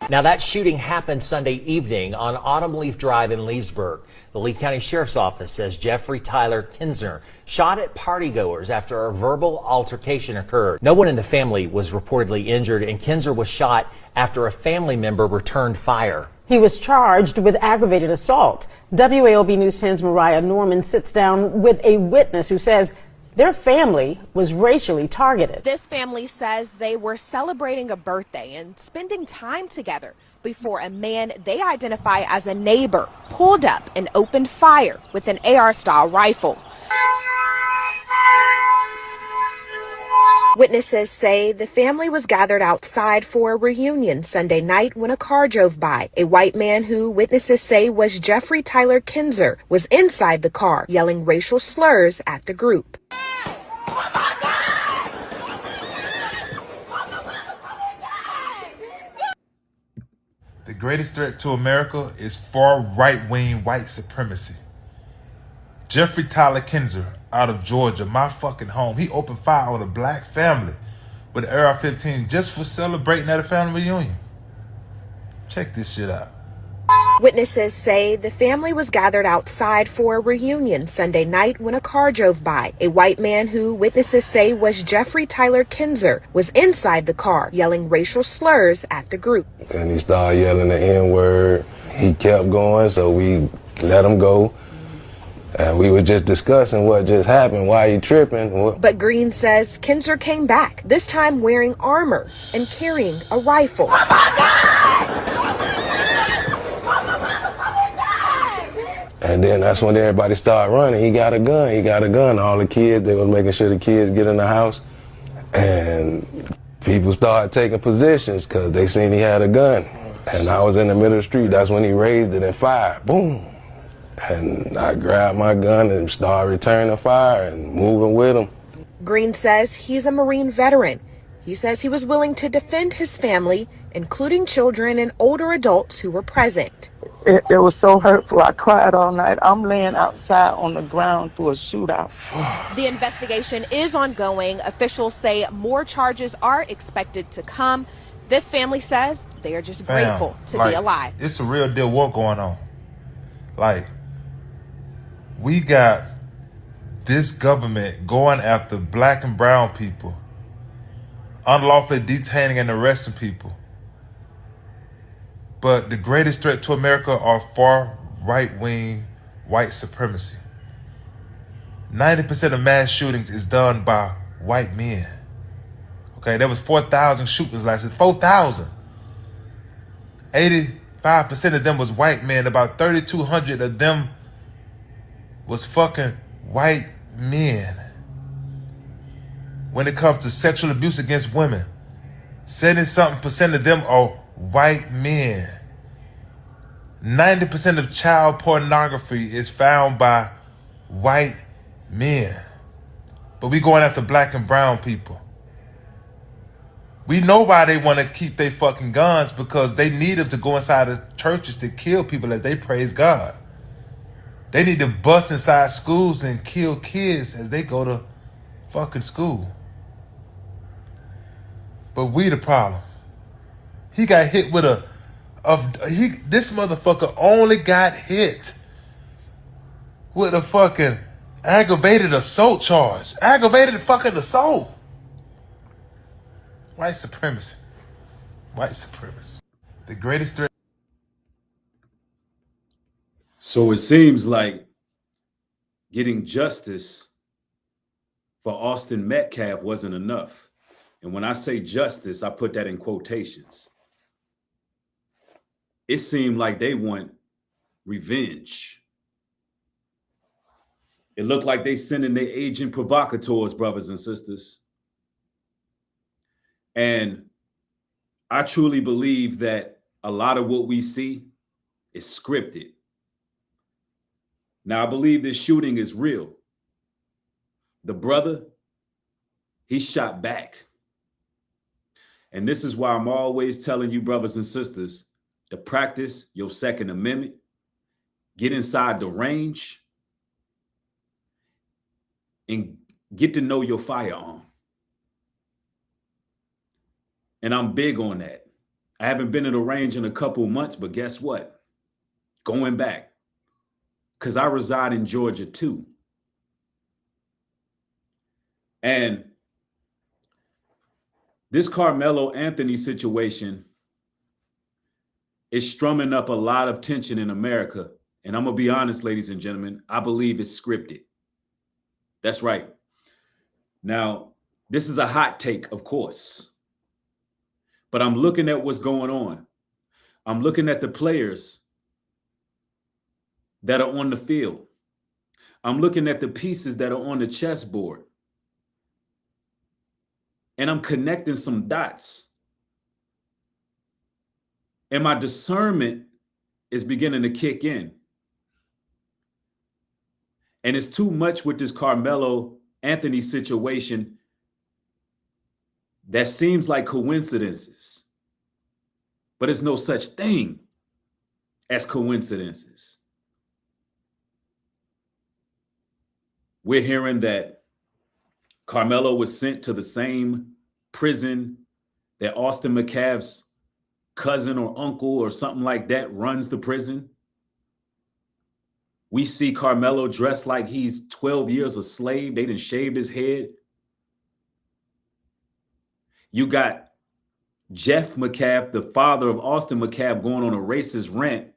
Now, that shooting happened Sunday evening on Autumn Leaf Drive in Leesburg. The Lee County Sheriff's Office says Jeffrey Tyler Kinzer shot at partygoers after a verbal altercation occurred. No one in the family was reportedly injured, and Kinzer was shot after a family member returned fire. He was charged with aggravated assault. WAOB News 10's Mariah Norman sits down with a witness who says their family was racially targeted. This family says they were celebrating a birthday and spending time together before a man they identify as a neighbor pulled up and opened fire with an AR-style rifle. Witnesses say the family was gathered outside for a reunion Sunday night when a car drove by. A white man who witnesses say was Jeffrey Tyler Kinzer was inside the car yelling racial slurs at the group. The greatest threat to America is far right-wing white supremacy. Jeffrey Tyler Kinzer out of Georgia, my fucking home, he opened fire on a black family with an AR-15 just for celebrating at a family reunion. Check this shit out. Witnesses say the family was gathered outside for a reunion Sunday night when a car drove by. A white man who witnesses say was Jeffrey Tyler Kinzer was inside the car yelling racial slurs at the group. And he started yelling the N-word. He kept going, so we let him go. And we were just discussing what just happened, why he tripping. But Green says Kinzer came back, this time wearing armor and carrying a rifle. Oh my God! And then that's when everybody started running. He got a gun, he got a gun. All the kids, they was making sure the kids get in the house. And people started taking positions because they seen he had a gun. And I was in the middle of the street. That's when he raised it and fired. Boom. And I grabbed my gun and started returning fire and moving with him. Green says he's a Marine veteran. He says he was willing to defend his family, including children and older adults who were present. It was so hurtful. I cried all night. I'm laying outside on the ground through a shootout. The investigation is ongoing. Officials say more charges are expected to come. This family says they are just grateful to be alive. It's a real deal war going on. Like, we got this government going after black and brown people, unlawfully detaining and arresting people. But the greatest threat to America are far right-wing white supremacy. 90% of mass shootings is done by white men. Okay, there was 4,000 shootings last year, 4,000. 85% of them was white men. About 3,200 of them was fucking white men. When it comes to sexual abuse against women, 70-something% of them are white men. 90% of child pornography is found by white men. But we going after black and brown people. We know why they want to keep their fucking guns, because they need them to go inside the churches to kill people as they praise God. They need to bust inside schools and kill kids as they go to fucking school. But we the problem. He got hit with this motherfucker only got hit with a fucking aggravated assault charge. Aggravated fucking assault. White supremacy. White supremacy. The greatest threat. So it seems like getting justice for Austin Metcalf wasn't enough. And when I say justice, I put that in quotations. It seemed like they want revenge. It looked like they sending their agent provocateurs, brothers and sisters. And I truly believe that a lot of what we see is scripted. Now, I believe this shooting is real. The brother, he shot back. And this is why I'm always telling you, brothers and sisters, to practice your Second Amendment, get inside the range, and get to know your firearm. And I'm big on that. I haven't been in the range in a couple months, but guess what? Going back, because I reside in Georgia too. And this Carmelo Anthony situation is strumming up a lot of tension in America. And I'm going to be honest, ladies and gentlemen, I believe it's scripted. That's right. Now, this is a hot take, of course. But I'm looking at what's going on. I'm looking at the players that are on the field. I'm looking at the pieces that are on the chessboard. And I'm connecting some dots. And my discernment is beginning to kick in. And it's too much with this Carmelo Anthony situation that seems like coincidences. But it's no such thing as coincidences. We're hearing that Carmelo was sent to the same prison that Austin McCaff's cousin or uncle or something like that runs the prison. We see Carmelo dressed like he's 12 years a slave. They done shaved his head. You got Jeff McCaff, the father of Austin McCaff, going on a racist rant.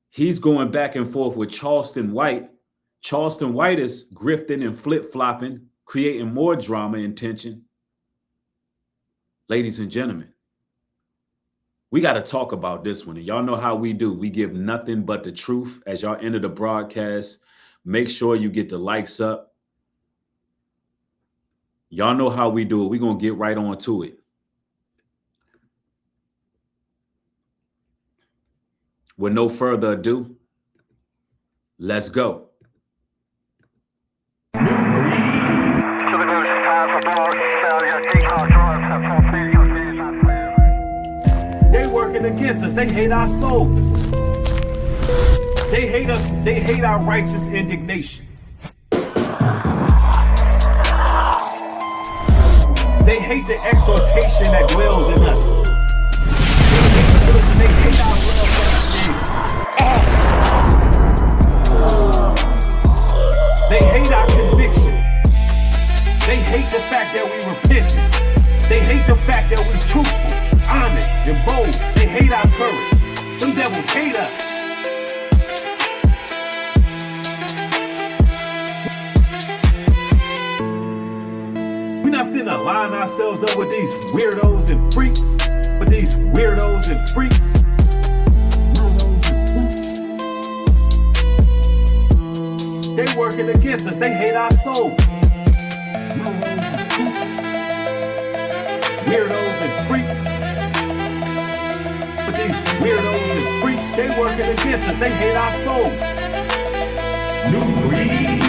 He's going back and forth with Charleston White. Charleston White is grifting and flip-flopping, creating more drama and tension. Ladies and gentlemen, we got to talk about this one. And y'all know how we do. We give nothing but the truth. As y'all enter the broadcast, make sure you get the likes up. Y'all know how we do it. We're going to get right on to it. With no further ado, let's go. They working against us. They hate our souls. They hate us. They hate our righteous indignation. They hate the exhortation that dwells in us. They hate our love. They hate our conviction. They hate the fact that we repented. They hate the fact that we're truthful, honest, and bold. They hate our courage. Them devils hate us. We're not finna line ourselves up with these weirdos and freaks, but these weirdos and freaks. They working against us. They hate our souls. Weirdos and freaks. But these weirdos and freaks, they working against us. They hate our souls. Nubreed.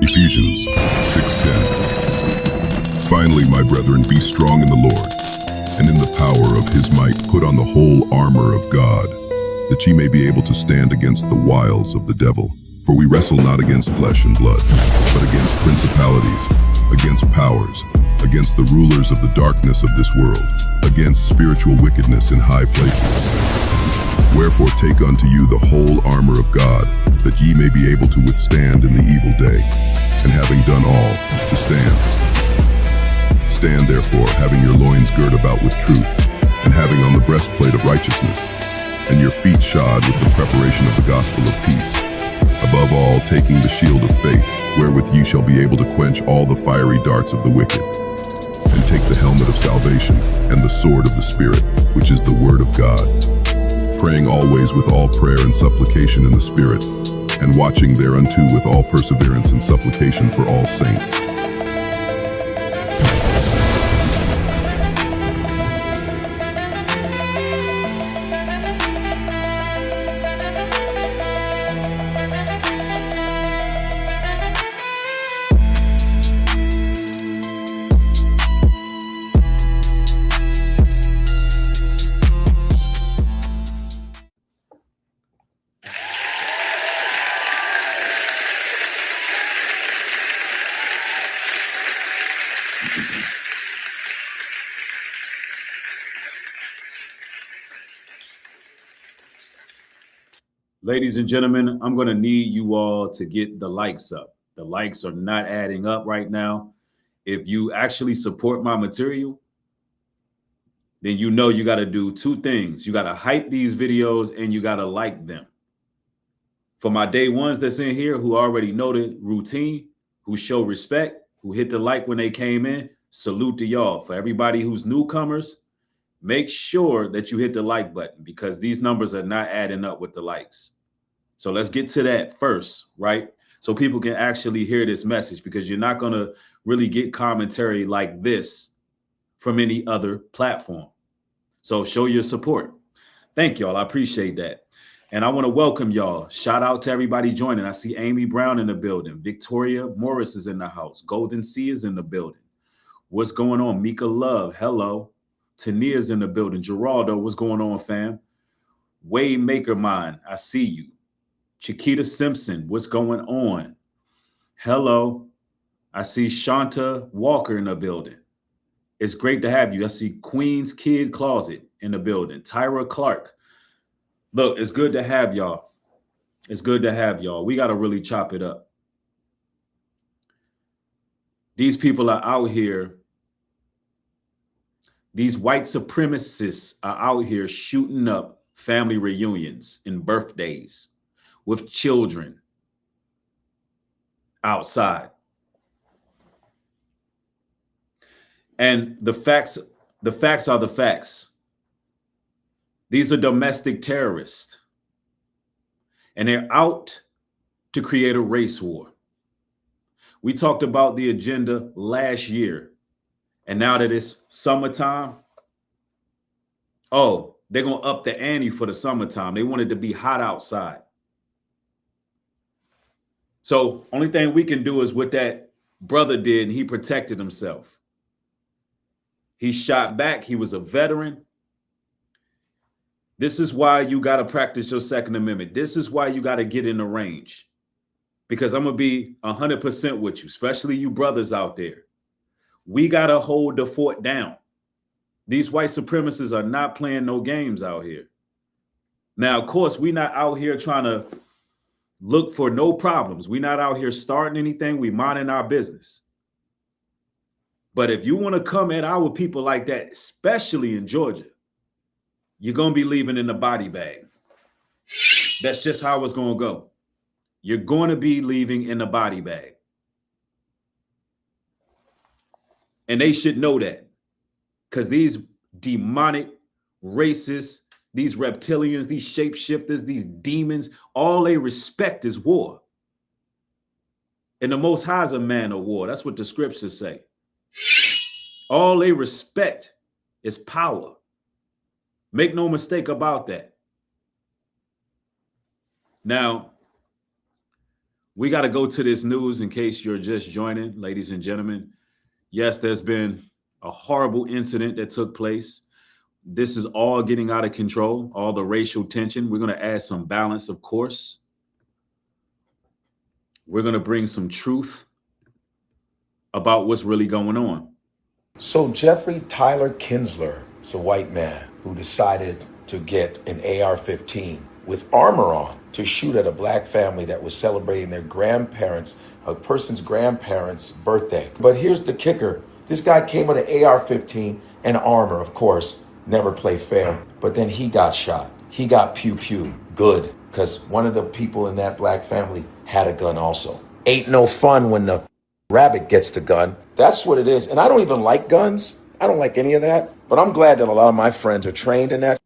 Ephesians 6:10. Finally, my brethren, be strong in the Lord, and in the power of his might put on the whole armor of God, that ye may be able to stand against the wiles of the devil. For we wrestle not against flesh and blood, but against principalities, against powers, against the rulers of the darkness of this world, against spiritual wickedness in high places. Wherefore take unto you the whole armor of God, that ye may be able to withstand in the evil day, and having done all, to stand. Stand therefore, having your loins girt about with truth, and having on the breastplate of righteousness, and your feet shod with the preparation of the gospel of peace. Above above all, taking the shield of faith, wherewith you shall be able to quench all the fiery darts of the wicked. And take the helmet of salvation and the sword of the Spirit, which is the word of God. Praying always with all prayer and supplication in the Spirit, and watching thereunto with all perseverance and supplication for all saints. Ladies and gentlemen, I'm going to need you all to get the likes up. The likes are not adding up right now. If you actually support my material, then you know you got to do two things. You got to hype these videos and you got to like them. For my day ones that's in here who already know the routine, who show respect, who hit the like when they came in, salute to y'all. For everybody who's newcomers, make sure that you hit the like button because these numbers are not adding up with the likes. So let's get to that first, right? So people can actually hear this message because you're not going to really get commentary like this from any other platform. So show your support. Thank y'all. I appreciate that. And I want to welcome y'all. Shout out to everybody joining. I see Amy Brown in the building. Victoria Morris is in the house. Golden Sea is in the building. What's going on? Mika Love. Hello. Tania's in the building. Geraldo, what's going on, fam? Waymaker Mine, I see you. Chiquita Simpson, what's going on? Hello. I see Shanta Walker in the building. It's great to have you. I see Queen's Kid Closet in the building. Tyra Clark. Look, it's good to have y'all. It's good to have y'all. We got to really chop it up. These people are out here. These white supremacists are out here shooting up family reunions and birthdays with children outside. And the facts are the facts. These are domestic terrorists. And they're out to create a race war. We talked about the agenda last year. And now that it's summertime, oh, they're going to up the ante for the summertime. They want it to be hot outside. So only thing we can do is what that brother did, and he protected himself. He shot back. He was a veteran. This is why you got to practice your Second Amendment. This is why you got to get in the range. Because I'm going to be 100% with you, especially you brothers out there. We got to hold the fort down. These white supremacists are not playing no games out here. Now, of course, we're not out here trying to look for no problems. We're not out here starting anything. We minding our business. But if you want to come at our people like that, especially in Georgia, you're going to be leaving in the body bag. That's just how it's going to go. You're going to be leaving in the body bag. And they should know that. Because these demonic racists, these reptilians, these shapeshifters, these demons, all they respect is war. And the Most High is a man of war. That's what the scriptures say. All they respect is power. Make no mistake about that. Now, we got to go to this news in case you're just joining, ladies and gentlemen. Yes, there's been a horrible incident that took place. This is all getting out of control, all the racial tension. We're going to add some balance, of course. We're going to bring some truth about what's really going on. So Jeffrey Tyler Kinsler is a white man who decided to get an AR-15 with armor on to shoot at a black family that was celebrating their grandparents, a person's grandparents' birthday. But here's the kicker. This guy came with an AR-15 and armor, of course, never play fair. But then he got shot. He got pew-pew. Good, because one of the people in that black family had a gun also. Ain't no fun when the rabbit gets the gun. That's what it is. And I don't even like guns. I don't like any of that. But I'm glad that a lot of my friends are trained in that.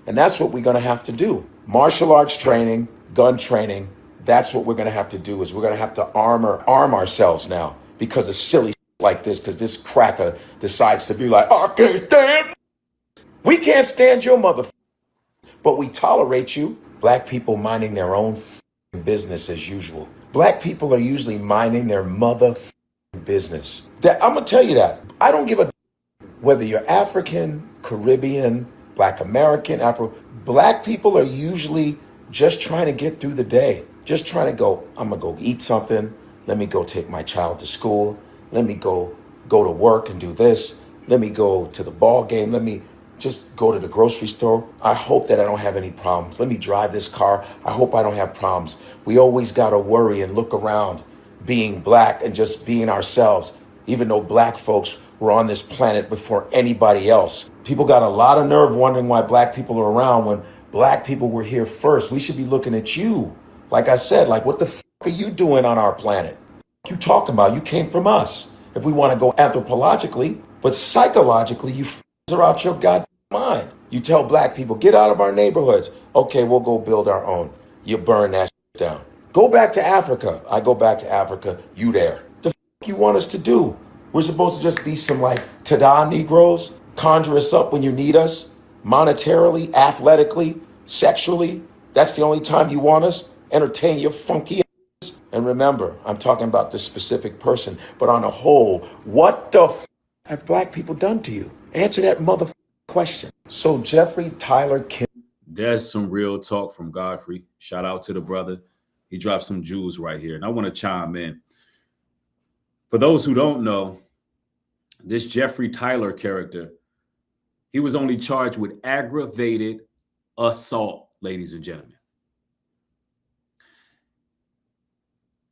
And that's what we're going to have to do. Martial arts training, gun training. That's what we're going to have to do, is we're going to have to arm ourselves now because of silly like this, because this cracker decides to be like, I can't stand. We can't stand your mother, but we tolerate you. Black people minding their own business as usual. Black people are usually minding their mother business. That I'm gonna tell you that. I don't give a whether you're African, Caribbean, Black American, Afro. Black people are usually just trying to get through the day. Just trying to go, I'm gonna go eat something. Let me go take my child to school. Let me go to work and do this. Let me go to the ball game. Let me just go to the grocery store. I hope that I don't have any problems. Let me drive this car. I hope I don't have problems. We always gotta worry and look around being black and just being ourselves, even though black folks were on this planet before anybody else. People got a lot of nerve wondering why black people are around when black people were here first. We should be looking at you. Like I said, like, what the f are you doing on our planet? What you talking about? You came from us. If we want to go anthropologically, but psychologically, you are out your goddamn mind. You tell black people, get out of our neighborhoods. Okay, we'll go build our own. You burn that down. Go back to Africa. I go back to Africa. You there. The you want us to do? We're supposed to just be some like tada Negroes, conjure us up when you need us, monetarily, athletically, sexually. That's the only time you want us. Entertain your funky ass. And remember, I'm talking about this specific person, but on a whole, what the f have black people done to you? Answer that mother question. So Jeffrey Tyler There's some real talk from Godfrey. Shout out to the brother. He dropped some jewels right here. And I want to chime in. For those who don't know, this Jeffrey Tyler character, he was only charged with aggravated assault, ladies and gentlemen.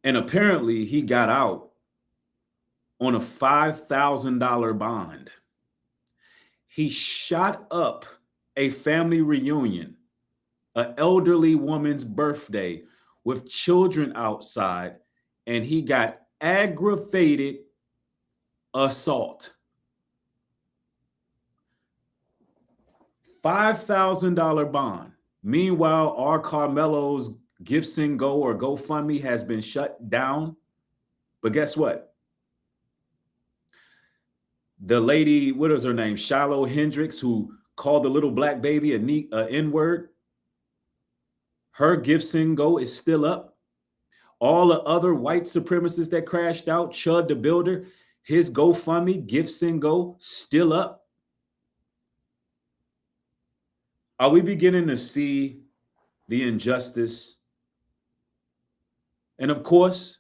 And apparently he got out on a $5,000 bond. He shot up a family reunion, an elderly woman's birthday with children outside, and he got aggravated assault. $5,000 bond. Meanwhile, our Carmelo's Gifts and Go or GoFundMe has been shut down. But guess what? The lady, what is her name? Shiloh Hendricks, who called the little black baby a N-word. Her Gifts and Go is still up. All the other white supremacists that crashed out, Chud the Builder, his GoFundMe, Gifts and Go, still up. Are we beginning to see the injustice? And of course,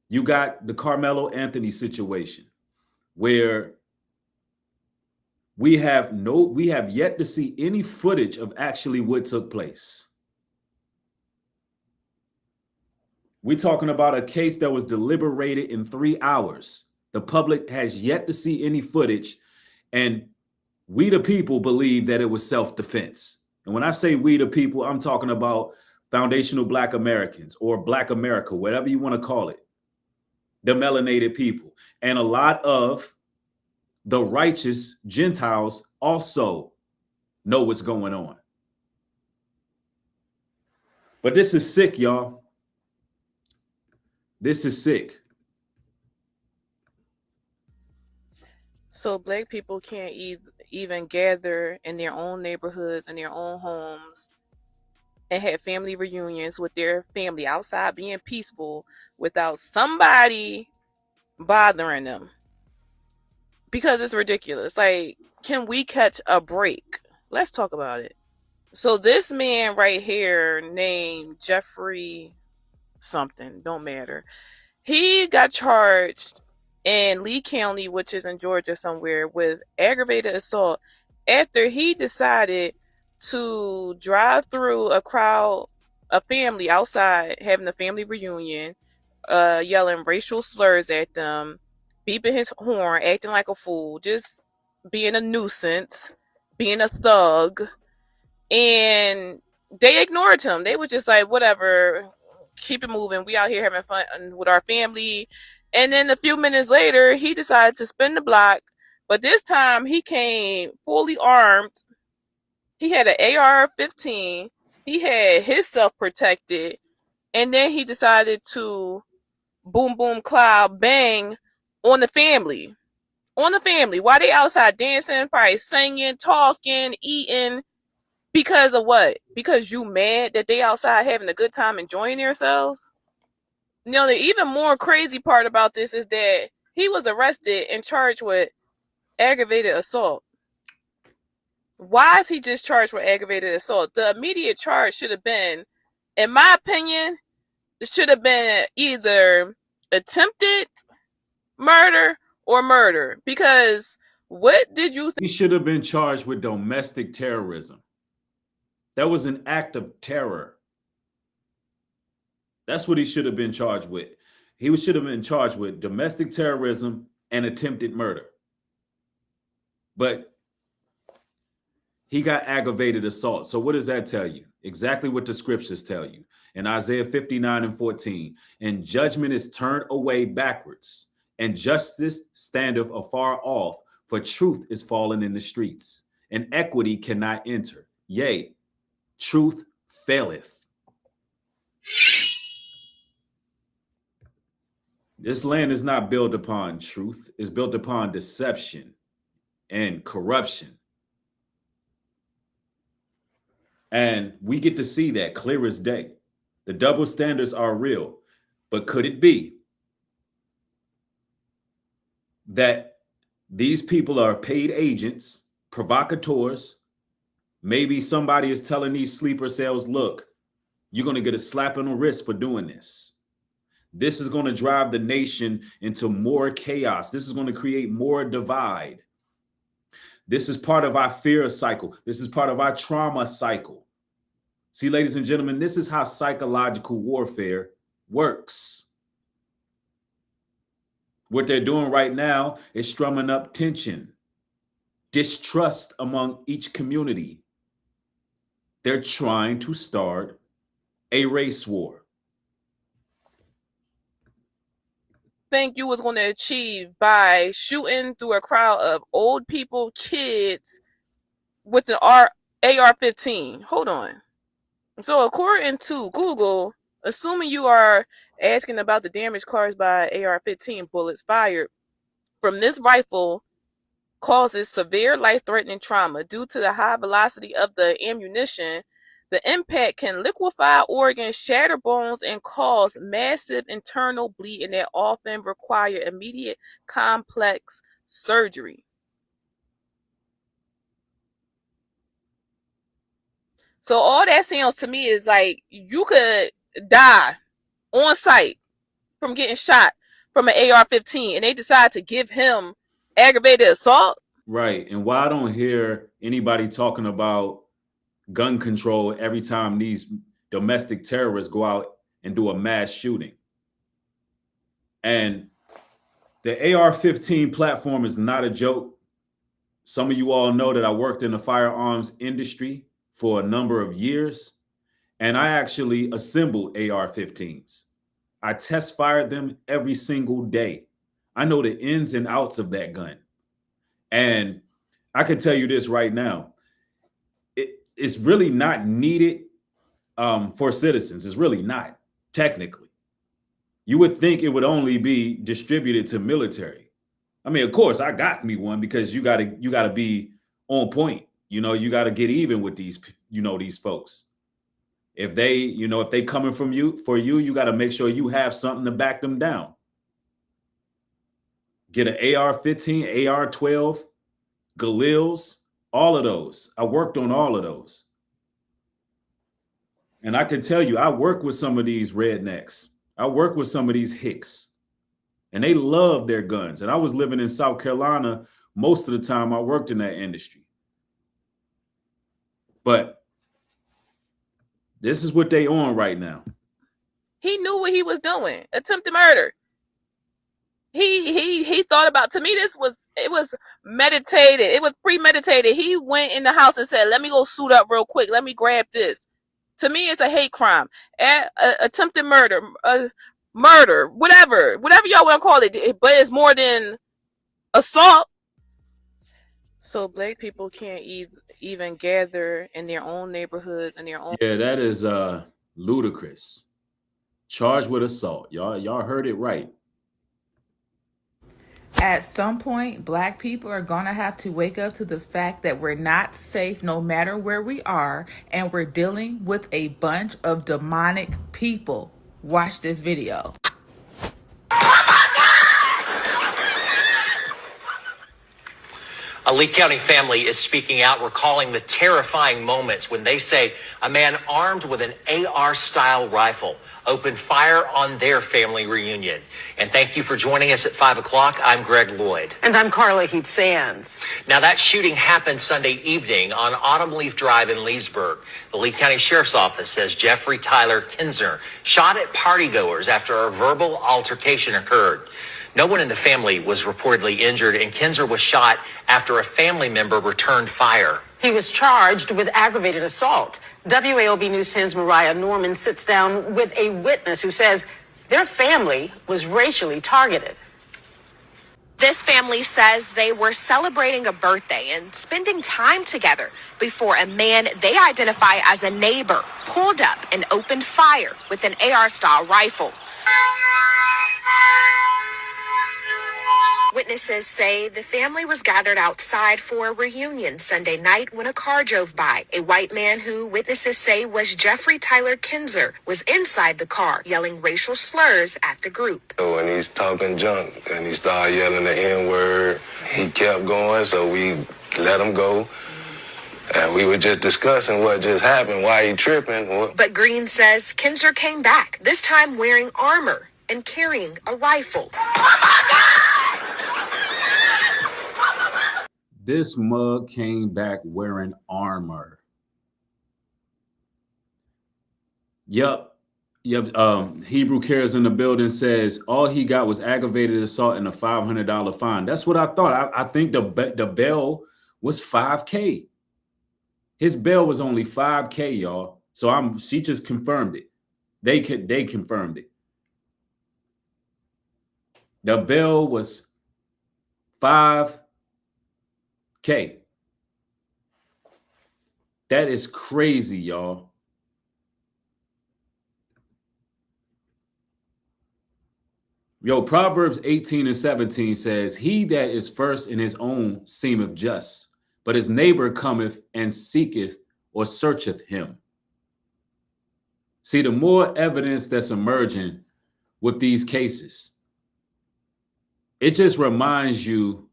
you got the Carmelo Anthony situation where we have yet to see any footage of actually what took place. We're talking about a case that was deliberated in 3 hours. The public has yet to see any footage, and we the people believe that it was self-defense. And when I say we the people, I'm talking about foundational Black Americans or Black America, whatever you want to call it, the melanated people. And a lot of the righteous Gentiles also know what's going on. But this is sick, y'all. This is sick. So Black people can't even gather in their own neighborhoods and their own homes and have family reunions with their family outside being peaceful without somebody bothering them, because it's ridiculous. Like, can we catch a break? Let's talk about it. So this man right here named Jeffrey something, don't matter. He got charged in Lee County, which is in Georgia somewhere, with aggravated assault after he decided to drive through a crowd, a family outside having a family reunion, yelling racial slurs at them, beeping his horn, acting like a fool, just being a nuisance, being a thug. And they ignored him. They were just like, whatever, keep it moving. We out here having fun with our family. And then a few minutes later, he decided to spin the block. But this time, he came fully armed. He had an AR-15. He had himself protected. And then he decided to boom, boom, cloud, bang on the family. On the family. While they outside dancing, probably singing, talking, eating. Because of what? Because you mad that they outside having a good time enjoying themselves? You know, the even more crazy part about this is that he was arrested and charged with aggravated assault. Why is he just charged with aggravated assault? The immediate charge should have been, in my opinion, it should have been either attempted murder or murder. Because what did you think? He should have been charged with domestic terrorism. That was an act of terror. That's what he should have been charged with. He should have been charged with domestic terrorism and attempted murder. But he got aggravated assault. So what does that tell you? Exactly what the scriptures tell you. In Isaiah 59:14, and judgment is turned away backwards, and justice standeth afar off, for truth is fallen in the streets, and equity cannot enter. Yea, truth faileth. This land is not built upon truth. It's built upon deception and corruption. And we get to see that clear as day. The double standards are real. But could it be that these people are paid agents, provocateurs? Maybe somebody is telling these sleeper cells, look, you're going to get a slap on the wrist for doing this. This is going to drive the nation into more chaos. This is going to create more divide. This is part of our fear cycle. This is part of our trauma cycle. See, ladies and gentlemen, this is how psychological warfare works. What they're doing right now is strumming up tension, distrust among each community. They're trying to start a race war. Think you was going to achieve by shooting through a crowd of old people, kids with an AR-15? Hold on. So according to Google, assuming you are asking about the damage caused by AR-15 bullets fired from this rifle causes severe life-threatening trauma due to the high velocity of the ammunition. The impact can liquefy organs, shatter bones, and cause massive internal bleeding that often require immediate complex surgery. So all that sounds to me is like you could die on sight from getting shot from an AR-15, and they decide to give him aggravated assault. Right. And why I don't hear anybody talking about gun control every time these domestic terrorists go out and do a mass shooting. And the AR-15 platform is not a joke. Some of you all know that I worked in the firearms industry for a number of years, and I actually assembled AR-15s. I test fired them every single day. I know the ins and outs of that gun. And I can tell you this right now. It's really not needed for citizens. It's really not, technically. You would think it would only be distributed to military. I mean, of course, I got me one because you gotta be on point. You know, you gotta get even with these folks. If they coming from you for you, you gotta make sure you have something to back them down. Get an AR-15, AR-12, Galils. All of those. I worked on all of those. And I can tell you, I work with some of these rednecks. I work with some of these hicks. And they love their guns. And I was living in South Carolina most of the time I worked in that industry. But this is what they on right now. He knew what he was doing. Attempted murder. He thought about, to me, it was meditated. It was premeditated. He went in the house and said, let me go suit up real quick. Let me grab this. To me, it's a hate crime. Attempted murder, murder, whatever y'all want to call it, but it's more than assault. So black people can't even gather in their own neighborhoods and their own. Yeah, that is ludicrous. Charged with assault. Y'all heard it right. At some point, black people are going to have to wake up to the fact that we're not safe no matter where we are, and we're dealing with a bunch of demonic people. Watch this video. A Lee County family is speaking out, recalling the terrifying moments when they say a man armed with an AR-style rifle opened fire on their family reunion. And thank you for joining us at 5 o'clock. I'm Greg Lloyd. And I'm Carla Heat Sands. Now, that shooting happened Sunday evening on Autumn Leaf Drive in Leesburg. The Lee County Sheriff's Office says Jeffrey Tyler Kinsner shot at partygoers after a verbal altercation occurred. No one in the family was reportedly injured, and Kinsner was shot after a family member returned fire. He was charged with aggravated assault. WAOB News 10's Mariah Norman sits down with a witness who says their family was racially targeted. This family says they were celebrating a birthday and spending time together before a man they identify as a neighbor pulled up and opened fire with an AR-style rifle. Witnesses say the family was gathered outside for a reunion Sunday night when a car drove by. A white man who witnesses say was Jeffrey Tyler Kinsner was inside the car yelling racial slurs at the group. When he's talking junk and he started yelling the N-word, he kept going, so we let him go. And we were just discussing what just happened, why he tripping. But Green says Kinsner came back, this time wearing armor and carrying a rifle. This mug came back wearing armor. Yep. Hebrew Cares in the building says all he got was aggravated assault and a $500 fine. That's what I thought. I think the bail was $5K. His bail was only $5K, y'all. So she just confirmed it. They confirmed it. The bail was $5K. That is crazy, y'all. Yo, Proverbs 18:17 says, he that is first in his own seemeth just, but his neighbor cometh and seeketh or searcheth him. See, the more evidence that's emerging with these cases, it just reminds you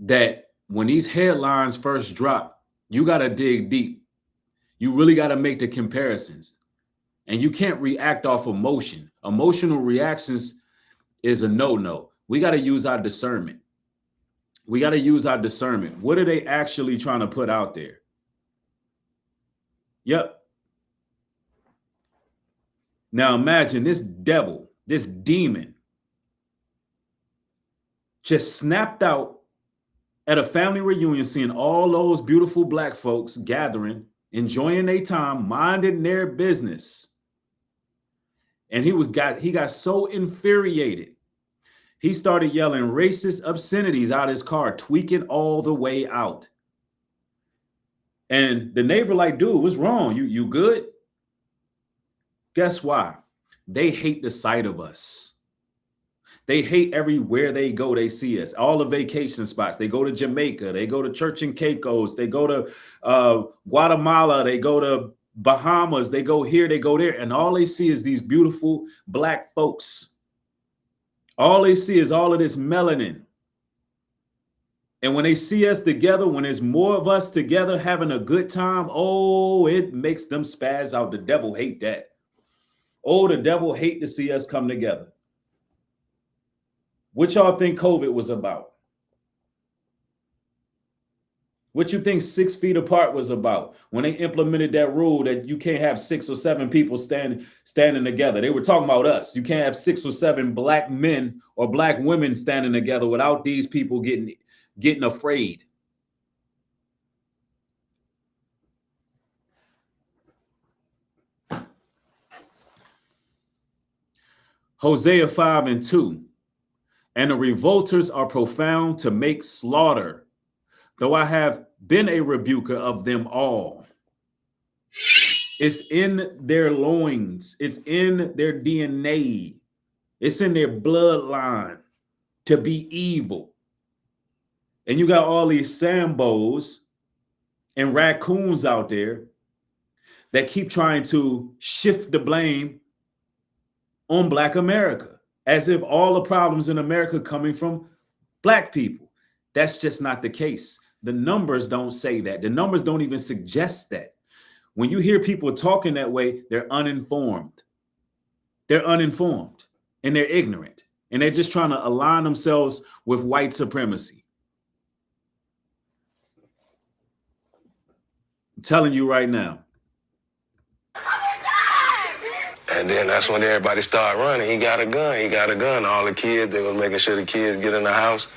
that when these headlines first drop, you got to dig deep. You really got to make the comparisons. And you can't react off emotion. Emotional reactions is a no-no. We got to use our discernment. We got to use our discernment. What are they actually trying to put out there? Yep. Now imagine this devil, this demon, just snapped out at a family reunion, seeing all those beautiful black folks gathering, enjoying their time, minding their business. And he got so infuriated. He started yelling racist obscenities out of his car, tweaking all the way out. And the neighbor like, dude, what's wrong? You good? Guess why? They hate the sight of us. They hate everywhere they go. They see us. All the vacation spots. They go to Jamaica. They go to Church and Caicos. They go to Guatemala. They go to Bahamas. They go here. They go there. And all they see is these beautiful black folks. All they see is all of this melanin. And when they see us together, when there's more of us together having a good time, oh, it makes them spaz out. The devil hate that. Oh, the devil hate to see us come together. What y'all think COVID was about? What you think 6 feet apart was about when they implemented that rule that you can't have 6 or 7 people standing together? They were talking about us. You can't have 6 or 7 black men or black women standing together without these people getting afraid. Hosea 5:2. And the revolters are profound to make slaughter, though I have been a rebuker of them all. It's in their loins. It's in their DNA. It's in their bloodline to be evil. And you got all these Sambos and raccoons out there that keep trying to shift the blame on Black America, as if all the problems in America coming from Black people. That's just not the case. The numbers don't say that. The numbers don't even suggest that. When you hear people talking that way, they're uninformed. They're uninformed and they're ignorant. And they're just trying to align themselves with white supremacy. I'm telling you right now. And then that's when everybody started running. He got a gun. He got a gun. All the kids, they were making sure the kids get in the house.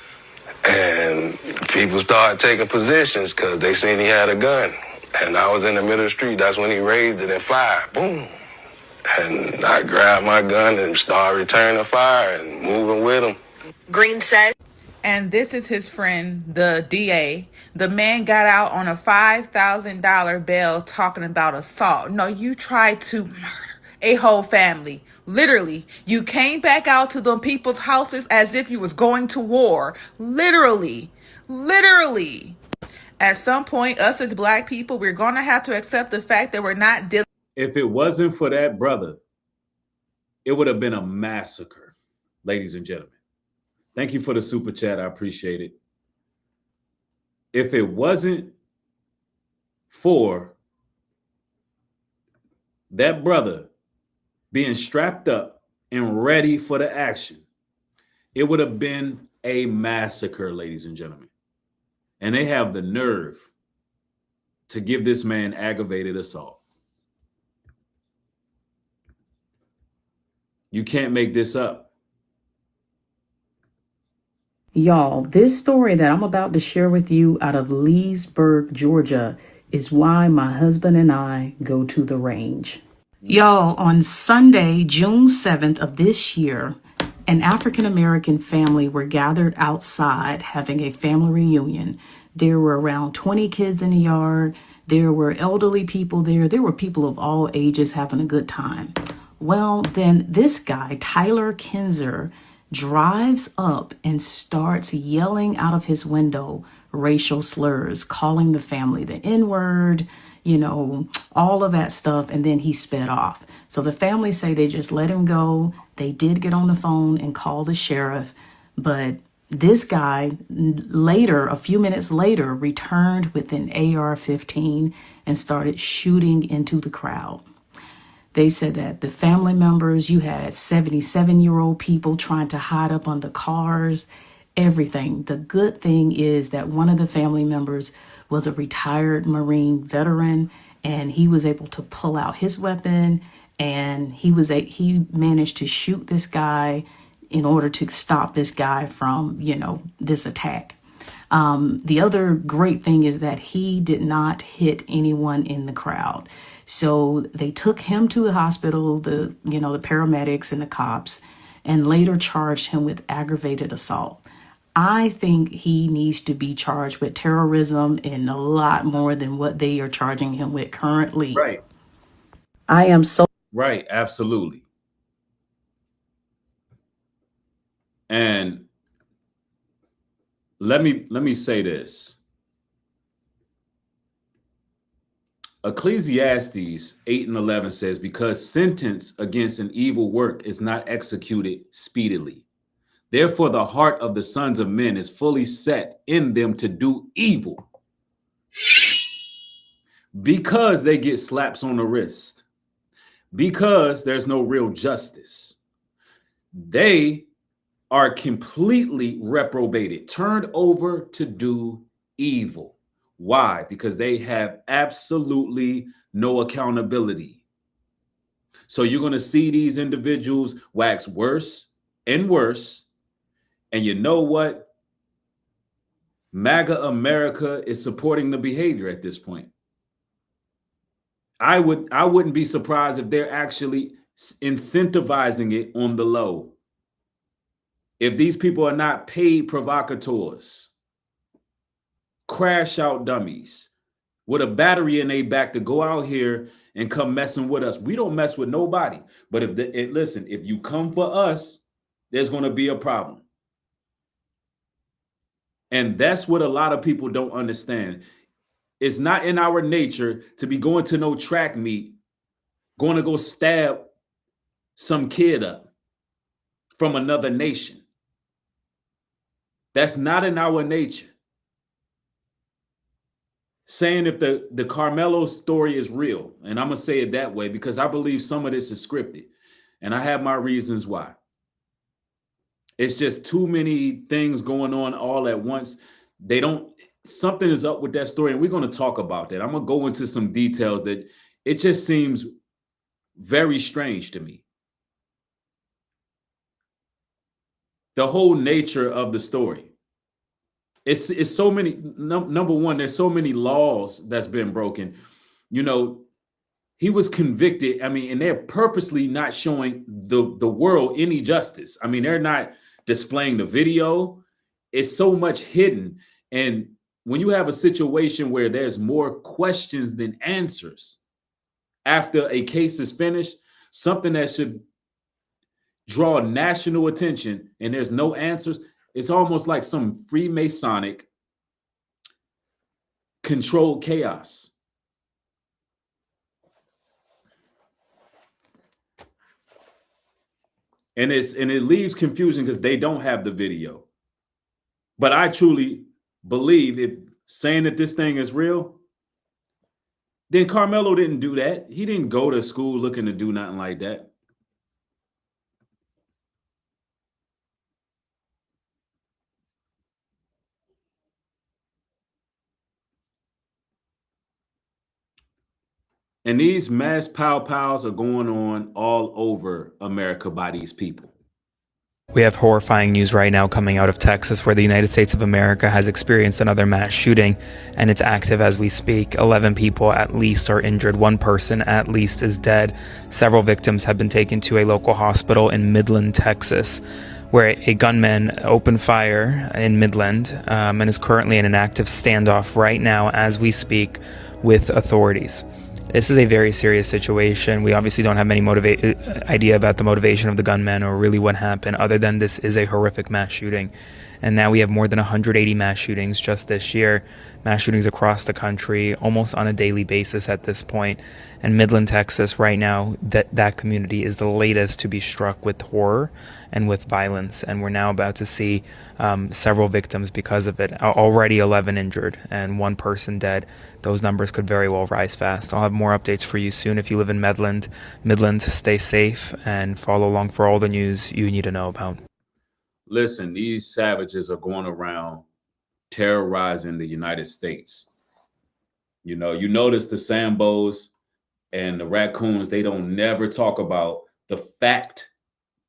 And people started taking positions because they seen he had a gun. And I was in the middle of the street. That's when he raised it and fired. Boom. And I grabbed my gun and started returning fire and moving with him. Green says. And this is his friend, the DA. The man got out on a $5,000 bail talking about assault. No, you tried to murder a whole family. Literally, you came back out to them people's houses as if you was going to war. Literally. At some point, us as Black people, we're going to have to accept the fact that we're not dealing. If it wasn't for that brother, it would have been a massacre, ladies and gentlemen. Thank you for the super chat. I appreciate it. If it wasn't for that brother being strapped up and ready for the action, it would have been a massacre, ladies and gentlemen. And they have the nerve to give this man aggravated assault. You can't make this up. Y'all, this story that I'm about to share with you out of Leesburg, Georgia, is why my husband and I go to the range. Y'all, on Sunday, June 7th of this year, an African-American family were gathered outside having a family reunion. There were around 20 kids in the yard. There were elderly people there. There were people of all ages having a good time. Well, then this guy, Tyler Kinzer, drives up and starts yelling out of his window racial slurs, calling the family the N-word, you know, all of that stuff. And then he sped off. So the family say they just let him go. They did get on the phone and call the sheriff. But this guy later, a few minutes later, returned with an AR-15 and started shooting into the crowd. They said that the family members, you had 77-year-old people trying to hide up under cars, everything. The good thing is that one of the family members was a retired Marine veteran, and he was able to pull out his weapon, and he managed to shoot this guy in order to stop this guy from, you know, this attack. The other great thing is that he did not hit anyone in the crowd. So they took him to the hospital, the paramedics and the cops, and later charged him with aggravated assault. I think he needs to be charged with terrorism and a lot more than what they are charging him with currently. Right. I am so right. Absolutely. And let me say this. Ecclesiastes 8:11 says, because sentence against an evil work is not executed speedily. Therefore, the heart of the sons of men is fully set in them to do evil, because they get slaps on the wrist, because there's no real justice. They are completely reprobated, turned over to do evil. Why? Because they have absolutely no accountability. So you're going to see these individuals wax worse and worse. And you know what? MAGA America is supporting the behavior at this point. I wouldn't be surprised if they're actually incentivizing it on the low. If these people are not paid provocateurs, crash out dummies with a battery in their back to go out here and come messing with us, we don't mess with nobody. But listen, if you come for us, there's going to be a problem. And that's what a lot of people don't understand. It's not in our nature to be going to no track meet, going to go stab some kid up from another nation. That's not in our nature. Saying if the Carmelo story is real, and I'm going to say it that way because I believe some of this is scripted, and I have my reasons why. It's just too many things going on all at once. Something is up with that story, and we're going to talk about that. I'm going to go into some details that it just seems very strange to me. The whole nature of the story. It's so many, number one, there's so many laws that's been broken. You know, he was convicted. I mean, and they're purposely not showing the world any justice. I mean, they're not displaying the video. It's so much hidden. And when you have a situation where there's more questions than answers after a case is finished, something that should draw national attention and there's no answers, it's almost like some Freemasonic controlled chaos. And it leaves confusion because they don't have the video. But I truly believe if saying that this thing is real, then Carmelo didn't do that. He didn't go to school looking to do nothing like that. And these mass pow-pows are going on all over America by these people. We have horrifying news right now coming out of Texas, where the United States of America has experienced another mass shooting, and it's active as we speak. 11 people at least are injured. One person at least is dead. Several victims have been taken to a local hospital in Midland, Texas, where a gunman opened fire in Midland and is currently in an active standoff right now as we speak with authorities. This is a very serious situation. We obviously don't have any idea about the motivation of the gunman or really what happened, other than this is a horrific mass shooting. And now we have more than 180 mass shootings just this year, mass shootings across the country, almost on a daily basis at this point. And Midland, Texas, right now, that community is the latest to be struck with horror and with violence. And we're now about to see several victims because of it. Already 11 injured and one person dead. Those numbers could very well rise fast. I'll have more updates for you soon. If you live in Midland, stay safe and follow along for all the news you need to know about. Listen, these savages are going around terrorizing the United States. You know, you notice the Sambos and the raccoons, they don't never talk about the fact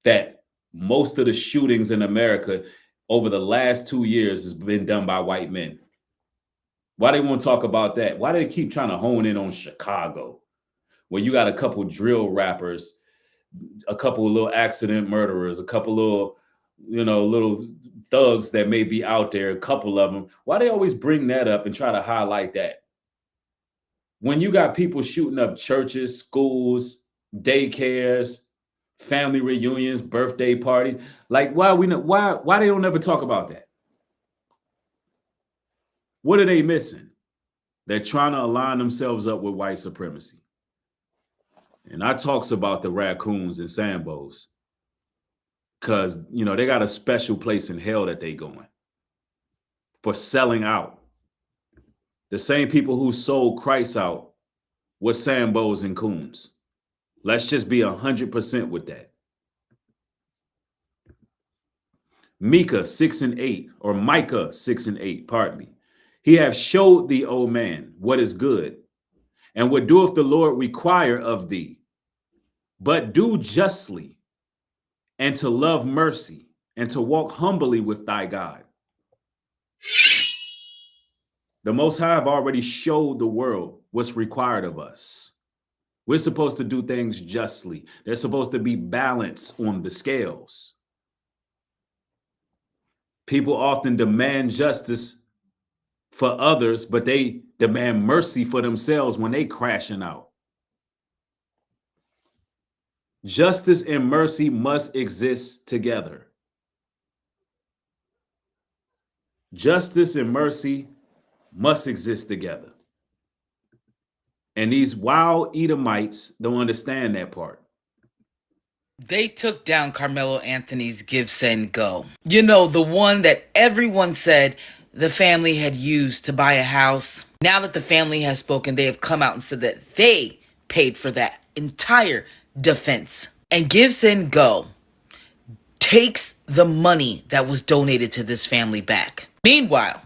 that most of the shootings in America over the last 2 years has been done by white men. Why they won't talk about that? Why do they keep trying to hone in on Chicago, where you got a couple drill rappers, a couple of little accident murderers, a couple little thugs that may be out there, a couple of them. Why they always bring that up and try to highlight that? When you got people shooting up churches, schools, daycares, family reunions, birthday parties, like why they don't ever talk about that? What are they missing? They're trying to align themselves up with white supremacy. And I talks about the raccoons and Sambos, because, you know, they got a special place in hell that they going for selling out. The same people who sold Christ out were Sambos and coons. Let's just be 100% with that. Micah 6:8, pardon me. He have showed thee, O man, what is good, and what doeth the Lord require of thee, but do justly, and to love mercy, and to walk humbly with thy God. The Most High have already showed the world what's required of us. We're supposed to do things justly. There's supposed to be balance on the scales. People often demand justice for others, but they demand mercy for themselves when they crashing out. Justice and mercy must exist together. Justice and mercy must exist together. And these wild Edomites don't understand that part. They took down Carmelo Anthony's Give, Send, Go. You know, the one that everyone said the family had used to buy a house. Now that the family has spoken, they have come out and said that they paid for that entire defense. And Give, Send, Go takes the money that was donated to this family back. Meanwhile,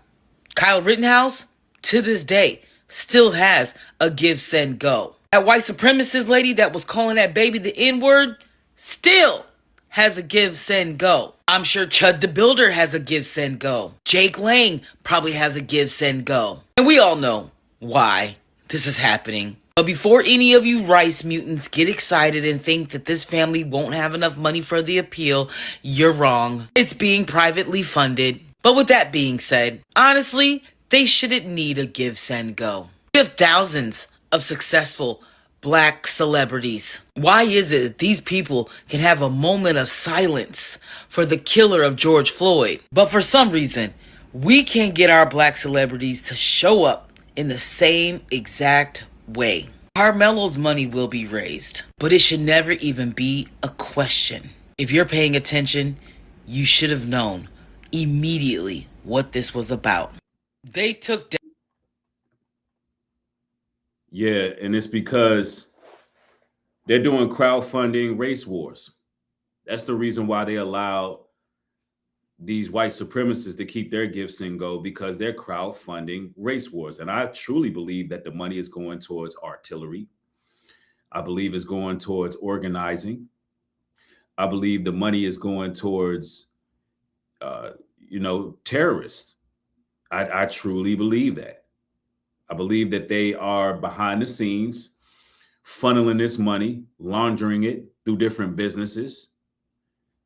Kyle Rittenhouse, to this day, still has a Give, Send, Go. That white supremacist lady that was calling that baby the N-word still has a Give, Send, Go. I'm sure Chud the Builder has a Give, Send, Go. Jake Lang probably has a Give, Send, Go. And we all know why this is happening. But before any of you rice mutants get excited and think that this family won't have enough money for the appeal, you're wrong. It's being privately funded. But with that being said, honestly, they shouldn't need a Give, Send, Go. We have thousands of successful Black celebrities. Why is it that these people can have a moment of silence for the killer of George Floyd, but for some reason, we can't get our Black celebrities to show up in the same exact way? Carmelo's money will be raised, but it should never even be a question. If you're paying attention, you should have known immediately what this was about. They took down. Yeah, and it's because they're doing crowdfunding race wars. That's the reason why they allow these white supremacists to keep their Give, Send, Go, because they're crowdfunding race wars. And I truly believe that the money is going towards artillery. I believe it's going towards organizing. I believe the money is going towards, terrorists. I truly believe that. I believe that they are behind the scenes, funneling this money, laundering it through different businesses,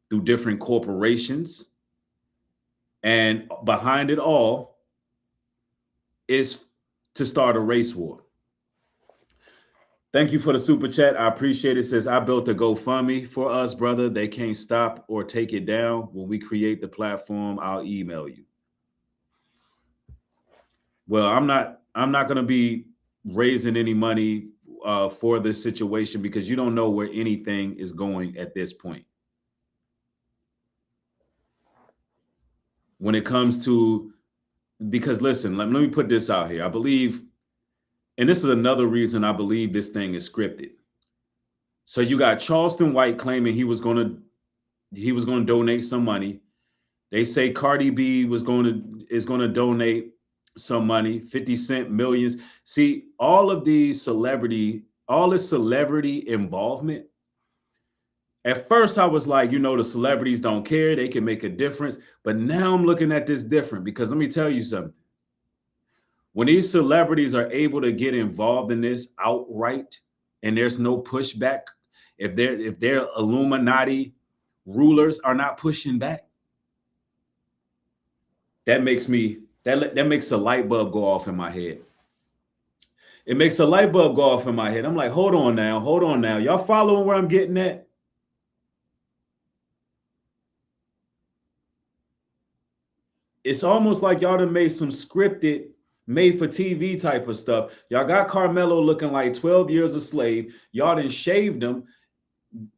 through different corporations. And behind it all is to start a race war. Thank you for the super chat. I appreciate it. It says, I built a GoFundMe for us, brother. They can't stop or take it down. When we create the platform, I'll email you. Well, I'm not going to be raising any money for this situation because you don't know where anything is going at this point. When it comes to, because listen, let me put this out here. I believe, and this is another reason I believe this thing is scripted. So you got Charleston White claiming he was going to donate some money. They say Cardi B is going to donate some money, 50 Cent, millions. See, all this celebrity involvement. At first I was like, the celebrities don't care. They can make a difference. But now I'm looking at this different because let me tell you something. When these celebrities are able to get involved in this outright and there's no pushback, if their Illuminati rulers are not pushing back, that makes a light bulb go off in my head. It makes a light bulb go off in my head. I'm like, hold on now. Y'all following where I'm getting at? It's almost like y'all done made some scripted, made for TV type of stuff. Y'all got Carmelo looking like 12 years a slave. Y'all done shaved him.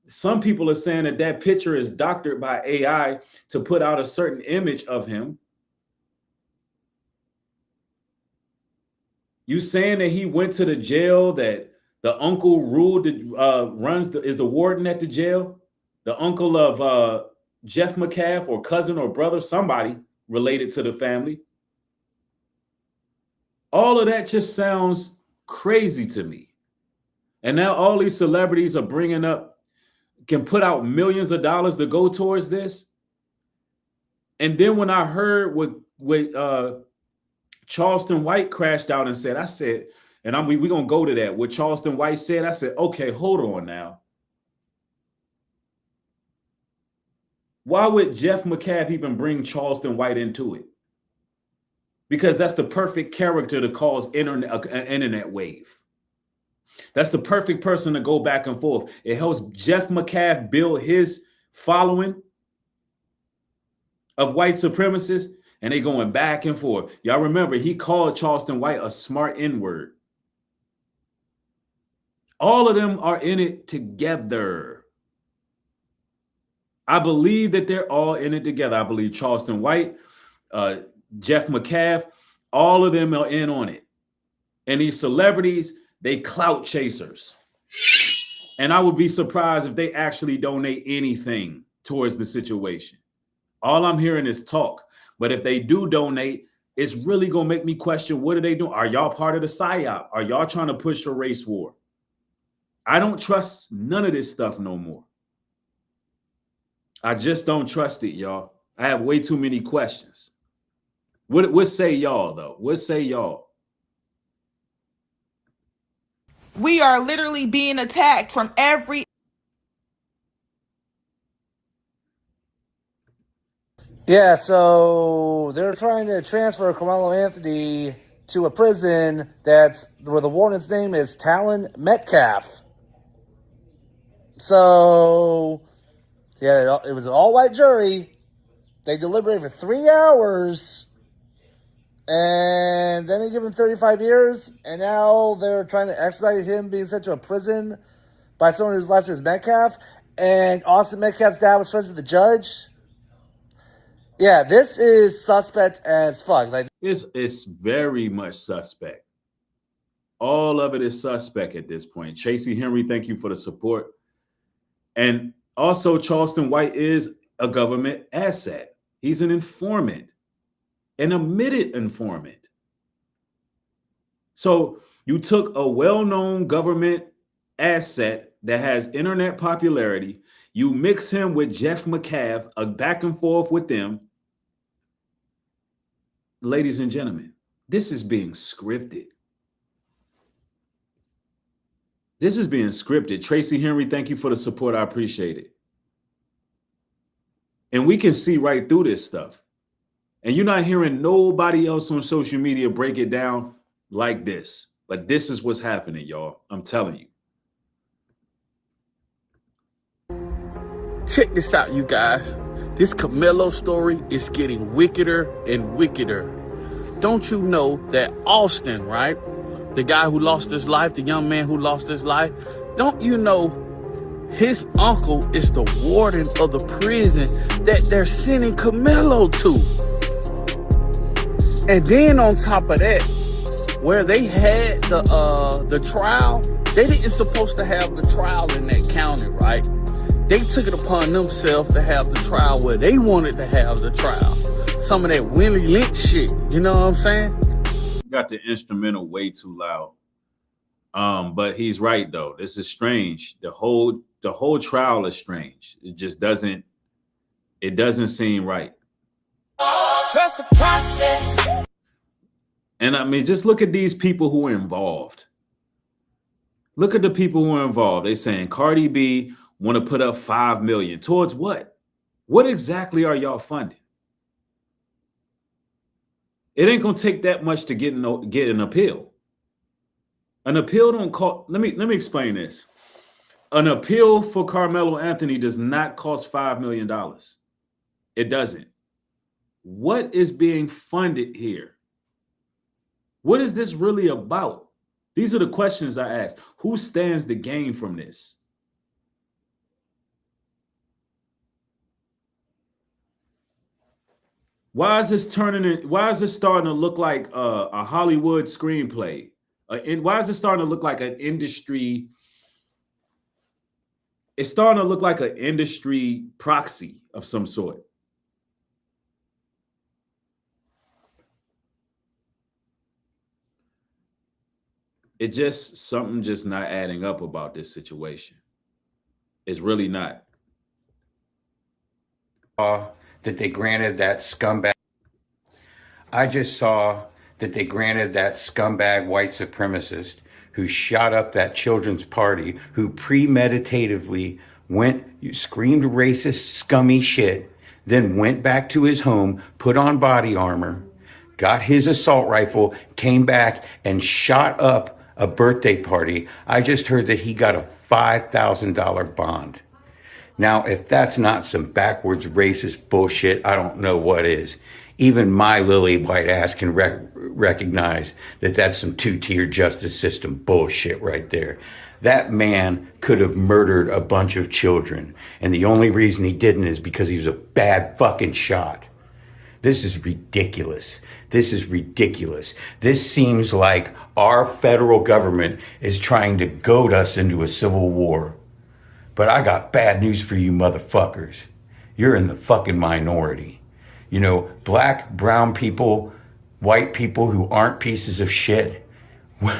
Some people are saying that picture is doctored by AI to put out a certain image of him. You saying that he went to the jail, that the uncle ruled, is the warden at the jail? The uncle of Jeff McCaff, or cousin or brother, somebody related to the family. All of that just sounds crazy to me. And now all these celebrities are can put out millions of dollars to go towards this. And then when I heard what Charleston White crashed out and said, And we're going to go to that. What Charleston White said, I said, okay, hold on now. Why would Jeff McCaff even bring Charleston White into it? Because that's the perfect character to cause an internet wave. That's the perfect person to go back and forth. It helps Jeff McCaff build his following of white supremacists, and they going back and forth. Y'all remember, he called Charleston White a smart N-word. All of them are in it together. I believe that they're all in it together. I believe Charleston White, Jeff McCaff, all of them are in on it. And these celebrities, they clout chasers. And I would be surprised if they actually donate anything towards the situation. All I'm hearing is talk. But if they do donate, it's really going to make me question, what are they doing? Are y'all part of the PSYOP? Are y'all trying to push a race war? I don't trust none of this stuff no more. I just don't trust it, y'all. I have way too many questions. What say y'all, though? What say y'all? We are literally being attacked from every. Yeah, so they're trying to transfer Carmelo Anthony to a prison that's where the warden's name is Talon Metcalf. So, yeah, it was an all-white jury. They deliberated for 3 hours, and then they give him 35 years, and now they're trying to extradite him, being sent to a prison by someone whose last name is Metcalf, and Austin Metcalf's dad was friends with the judge. Yeah, this is suspect as fuck. Like, It's very much suspect. All of it is suspect at this point. Tracy Henry, thank you for the support. And also, Charleston White is a government asset. He's an informant, an admitted informant. So you took a well-known government asset that has internet popularity, you mix him with Jeff McCaff, a back and forth with them. Ladies and gentlemen, this is being scripted. This is being scripted. Tracy Henry, thank you for the support. I appreciate it. And we can see right through this stuff. And you're not hearing nobody else on social media break it down like this. But this is what's happening, y'all. I'm telling you. Check this out, you guys. This Carmelo story is getting wickeder and wickeder. Don't you know that Austin, right? The guy who lost his life, the young man who lost his life, don't you know his uncle is the warden of the prison that they're sending Carmelo to? And then on top of that, where they had the trial, they didn't supposed to have the trial in that county, right? They took it upon themselves to have the trial where they wanted to have the trial. Some of that Willie Lynch shit, you know what I'm saying? Got the instrumental way too loud. But he's right though. This is strange. The whole trial is strange. It just doesn't seem right. Trust the process. And I mean, just look at these people who are involved. Look at the people who are involved. They're saying Cardi B want to put up $5 million towards what? What exactly are y'all funding? It ain't gonna take that much to get an appeal. An appeal don't cost. Let me explain this. An appeal for Carmelo Anthony does not cost $5 million. It doesn't. What is being funded here? What is this really about? These are the questions I ask. Who stands to gain from this? Why is this starting to look like a Hollywood screenplay? Why is it starting to look like an industry? It's starting to look like an industry proxy of some sort. Something just not adding up about this situation. It's really not. That they granted that scumbag. I just saw that they granted that scumbag white supremacist who shot up that children's party, who premeditatively screamed racist, scummy shit, then went back to his home, put on body armor, got his assault rifle, came back and shot up a birthday party. I just heard that he got a $5,000 bond. Now, if that's not some backwards racist bullshit, I don't know what is. Even my lily white ass can recognize that that's some two-tier justice system bullshit right there. That man could have murdered a bunch of children, and the only reason he didn't is because he was a bad fucking shot. This is ridiculous. This is ridiculous. This seems like our federal government is trying to goad us into a civil war. But I got bad news for you motherfuckers. You're in the fucking minority. You know, black, brown people, white people who aren't pieces of shit,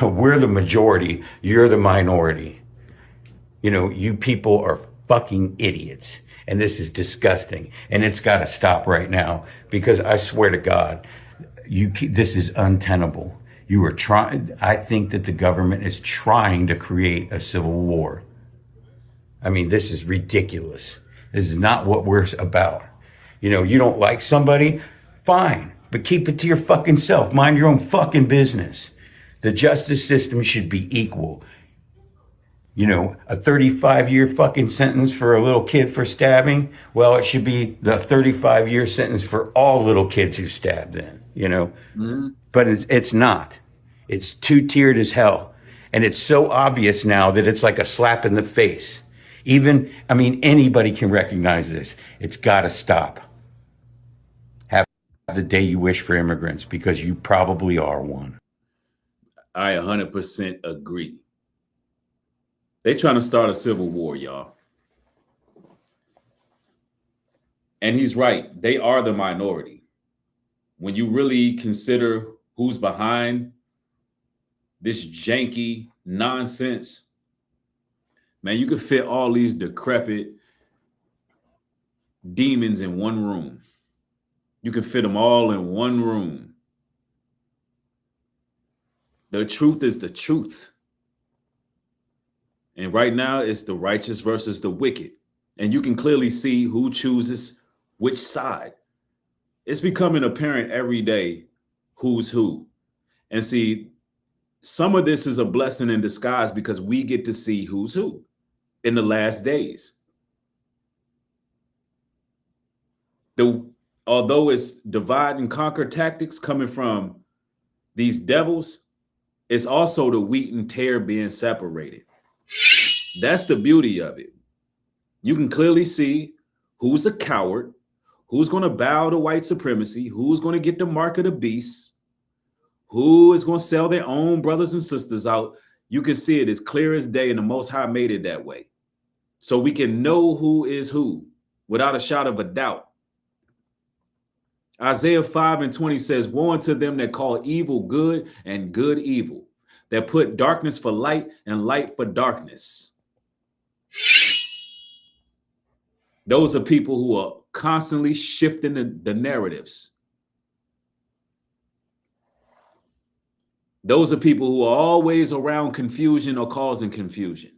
we're the majority, you're the minority. You know, you people are fucking idiots. And this is disgusting. And it's got to stop right now, because I swear to God, this is untenable. You are trying. I think that the government is trying to create a civil war. I mean, this is ridiculous. This is not what we're about. You know, you don't like somebody, fine, but keep it to your fucking self. Mind your own fucking business. The justice system should be equal. You know, a 35-year fucking sentence for a little kid for stabbing, well, it should be the 35-year sentence for all little kids who stabbed then, you know? Mm-hmm. But it's not. It's two-tiered as hell. And it's so obvious now that it's like a slap in the face. Even, I mean, anybody can recognize this. It's got to stop. Have the day you wish for immigrants, because you probably are one. I 100% agree. They trying to start a civil war, y'all. And he's right. They are the minority. When you really consider who's behind this janky nonsense, man, you could fit all these decrepit demons in one room. You can fit them all in one room. The truth is the truth. And right now, it's the righteous versus the wicked. And you can clearly see who chooses which side. It's becoming apparent every day who's who. And see, some of this is a blessing in disguise, because we get to see who's who in the last days. Although it's divide and conquer tactics coming from these devils, it's also the wheat and tare being separated. That's the beauty of it. You can clearly see who's a coward, who's going to bow to white supremacy, who's going to get the mark of the beast, who is going to sell their own brothers and sisters out. You can see it as clear as day, and the Most High made it that way. So we can know who is who without a shadow of a doubt. Isaiah 5:20 says, woe unto them that call evil good and good evil, that put darkness for light and light for darkness. Those are people who are constantly shifting the narratives. Those are people who are always around confusion or causing confusion.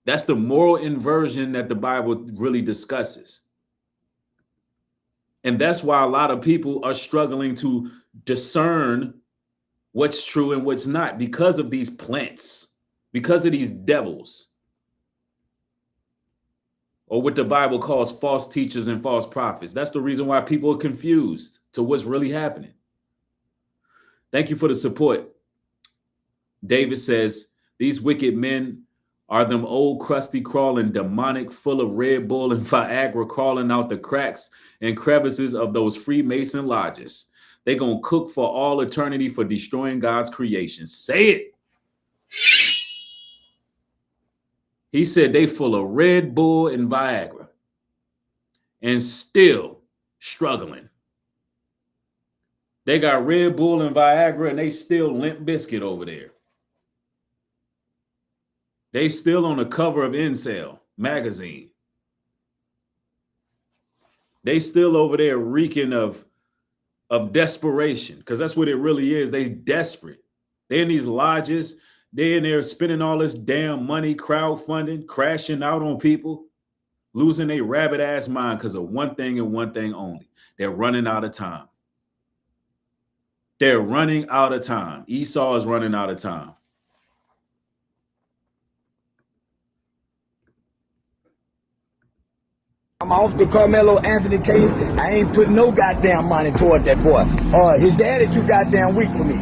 That's the moral inversion that the Bible really discusses. And that's why a lot of people are struggling to discern what's true and what's not, because of these plants, because of these devils, or what the Bible calls false teachers and false prophets. That's the reason why people are confused to what's really happening. Thank you for the support. David says, these wicked men are them old crusty crawling demonic, full of Red Bull and Viagra, crawling out the cracks and crevices of those Freemason lodges. They're going to cook for all eternity for destroying God's creation. Say it. He said they full of Red Bull and Viagra and still struggling. They got Red Bull and Viagra and they still Limp Bizkit over there. They still on the cover of Incel magazine. They still over there reeking of of desperation, because that's what it really is. They desperate. They're in these lodges. They're in there spending all this damn money, crowdfunding, crashing out on people, losing their rabbit ass mind because of one thing and one thing only. They're running out of time. They're running out of time. Esau is running out of time. I'm off the Carmelo Anthony case. I ain't putting no goddamn money toward that boy. His daddy too goddamn weak for me.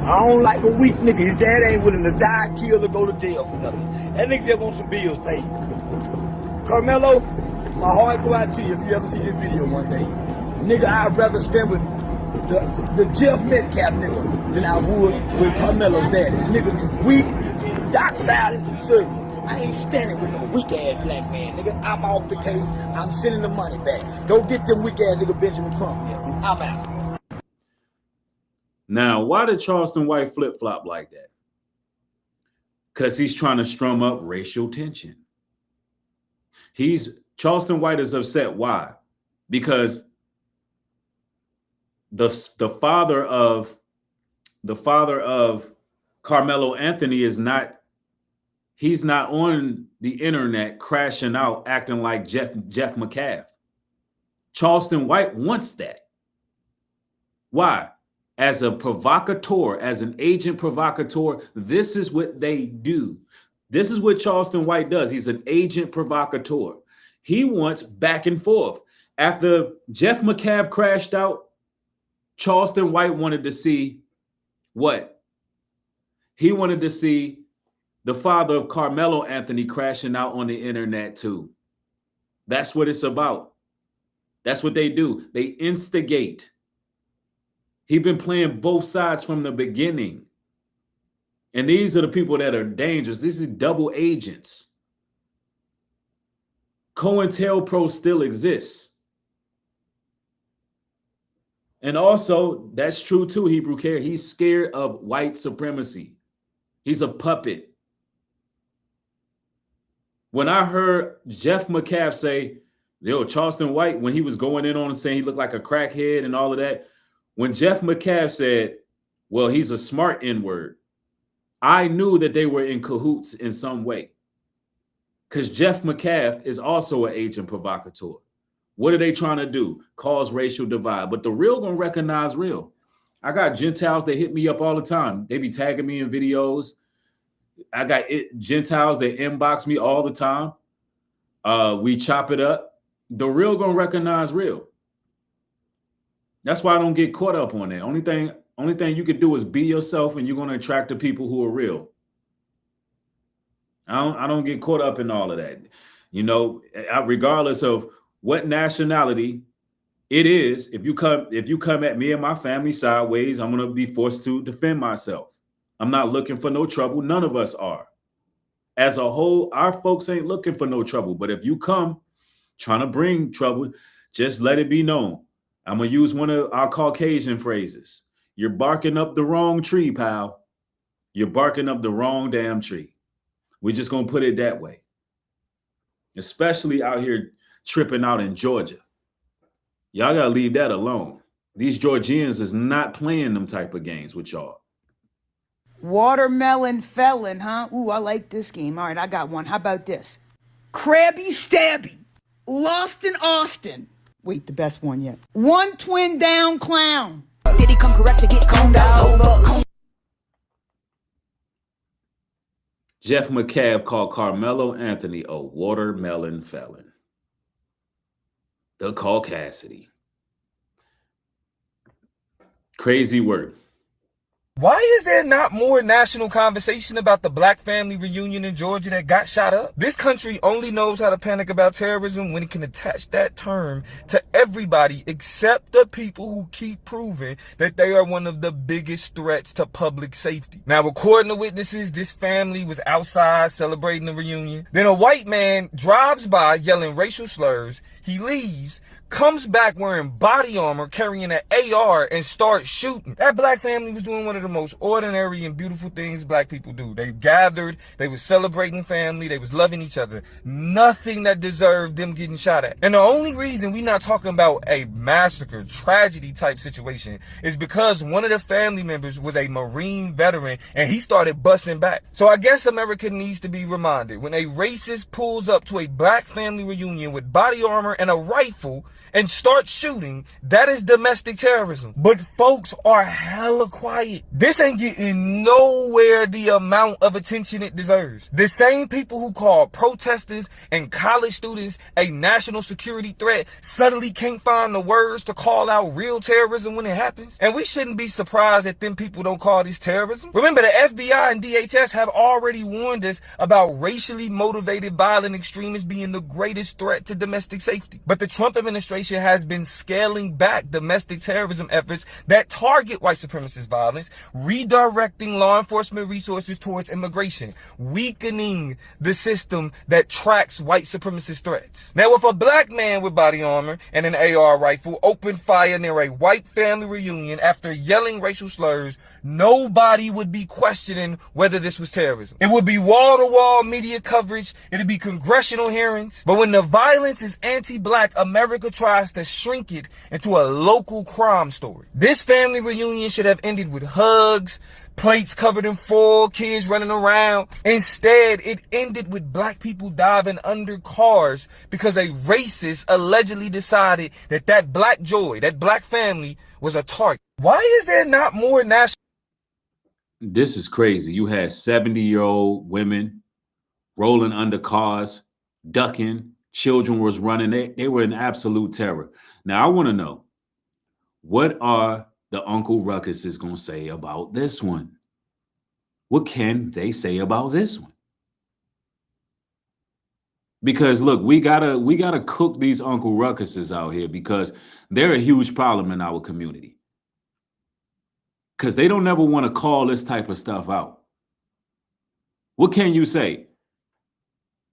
I don't like a weak nigga. His dad ain't willing to die, kill, or go to jail for nothing. That nigga just wants some bills paid. Carmelo, my heart go out to you if you ever see this video one day. Nigga, I'd rather stand with the Jeff Metcalf nigga than I would with Carmelo's daddy. Nigga is weak, dockside, and subservient. I ain't standing with no weak-ass black man, nigga. I'm off the case. I'm sending the money back. Go get them weak-ass nigga Benjamin Trump, nigga. I'm out. Now, why did Charleston White flip-flop like that? Because he's trying to strum up racial tension. Charleston White is upset. Why? Because the father of Carmelo Anthony is not. He's not on the internet crashing out, acting like Jeff McCaff. Charleston White wants that. Why? As a provocateur, as an agent provocateur, this is what they do. This is what Charleston White does. He's an agent provocateur. He wants back and forth. After Jeff McCaff crashed out, Charleston White wanted to see what? He wanted to see the father of Carmelo Anthony crashing out on the internet too. That's what it's about. That's what they do. They instigate. He's been playing both sides from the beginning. And these are the people that are dangerous. These are double agents. COINTELPRO still exists. And also, that's true too, Hebrew Care. He's scared of white supremacy. He's a puppet. When I heard Jeff McCaff say, yo, Charleston White, when he was going in on and saying he looked like a crackhead and all of that, when Jeff McCaff said, well, he's a smart N-word, I knew that they were in cahoots in some way. Because Jeff McCaff is also an agent provocateur. What are they trying to do? Cause racial divide. But the real gonna recognize real. I got Gentiles that hit me up all the time. They be tagging me in videos. I got Gentiles that inbox me all the time. We chop it up. The real gonna recognize real. That's why I don't get caught up on that. Only thing you can do is be yourself, and you're gonna attract the people who are real. I don't get caught up in all of that. You know, regardless of what nationality it is, if you come at me and my family sideways, I'm gonna be forced to defend myself. I'm not looking for no trouble. None of us are. As a whole, our folks ain't looking for no trouble. But if you come trying to bring trouble, just let it be known. I'm going to use one of our Caucasian phrases. You're barking up the wrong tree, pal. You're barking up the wrong damn tree. We're just going to put it that way. Especially out here tripping out in Georgia. Y'all got to leave that alone. These Georgians is not playing them type of games with y'all. Watermelon felon, huh? Ooh, I like this game. All right, I got one. How about this? Krabby Stabby. Lost in Austin. Wait, the best one yet. One twin down clown. Did he come correct to get coned out? Hold up. Jeff McCaff called Carmelo Anthony a watermelon felon. The caucasity. Crazy word. Why is there not more national conversation about the black family reunion in Georgia that got shot up? This country only knows how to panic about terrorism when it can attach that term to everybody except the people who keep proving that they are one of the biggest threats to public safety. Now, according to witnesses, this family was outside celebrating the reunion. Then a white man drives by yelling racial slurs. He leaves, comes back wearing body armor, carrying an AR, and starts shooting. That black family was doing one of the most ordinary and beautiful things black people do. They gathered, they was celebrating family, they was loving each other. Nothing that deserved them getting shot at. And the only reason we not talking about a massacre, tragedy type situation is because one of the family members was a Marine veteran and he started busting back. So I guess America needs to be reminded, when a racist pulls up to a black family reunion with body armor and a rifle and start shooting, that is domestic terrorism. But folks are hella quiet. This ain't getting nowhere the amount of attention it deserves. The same people who call protesters and college students a national security threat suddenly can't find the words to call out real terrorism when it happens. And we shouldn't be surprised that them people don't call this terrorism. Remember, the FBI and DHS have already warned us about racially motivated violent extremists being the greatest threat to domestic safety. But the Trump administration has been scaling back domestic terrorism efforts that target white supremacist violence, redirecting law enforcement resources towards immigration, weakening the system that tracks white supremacist threats. Now, if a black man with body armor and an AR rifle opened fire near a white family reunion after yelling racial slurs, nobody would be questioning whether this was terrorism. It would be wall-to-wall media coverage. It would be congressional hearings. But when the violence is anti-black, America tries to shrink it into a local crime story. This family reunion should have ended with hugs, plates covered in foil, kids running around. Instead, it ended with black people diving under cars because a racist allegedly decided that that black joy, that black family, was a target. Why is there not more national? This is crazy. You had 70-year-old women rolling under cars, ducking. Children was running. They were in absolute terror. Now, I want to know, what are the Uncle Ruckuses going to say about this one? What can they say about this one? Because look, we gotta cook these Uncle Ruckuses out here because they're a huge problem in our community. Because they don't ever want to call this type of stuff out. What can you say?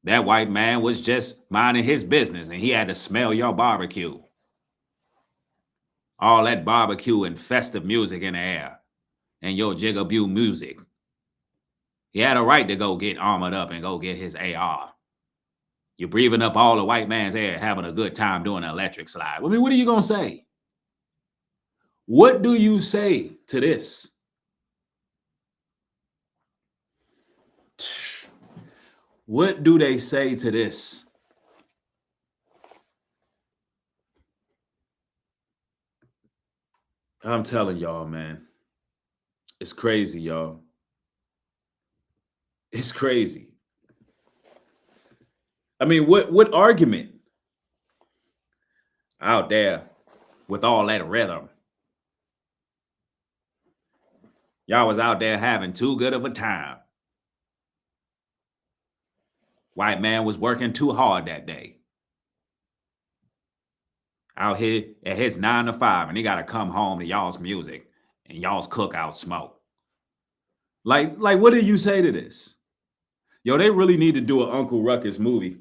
That white man was just minding his business and he had to smell your barbecue. All that barbecue and festive music in the air and your jigaboo music. He had a right to go get armored up and go get his AR. You're breathing up all the white man's air, having a good time doing an electric slide. I mean, what are you going to say? What do you say to this? What do they say to this? I'm telling y'all, man. It's crazy, y'all. It's crazy. I mean, what argument out there with all that rhythm? Y'all was out there having too good of a time. White man was working too hard that day. Out here at his 9 to 5, and he got to come home to y'all's music and y'all's cookout smoke. Like, what do you say to this? Yo, they really need to do an Uncle Ruckus movie.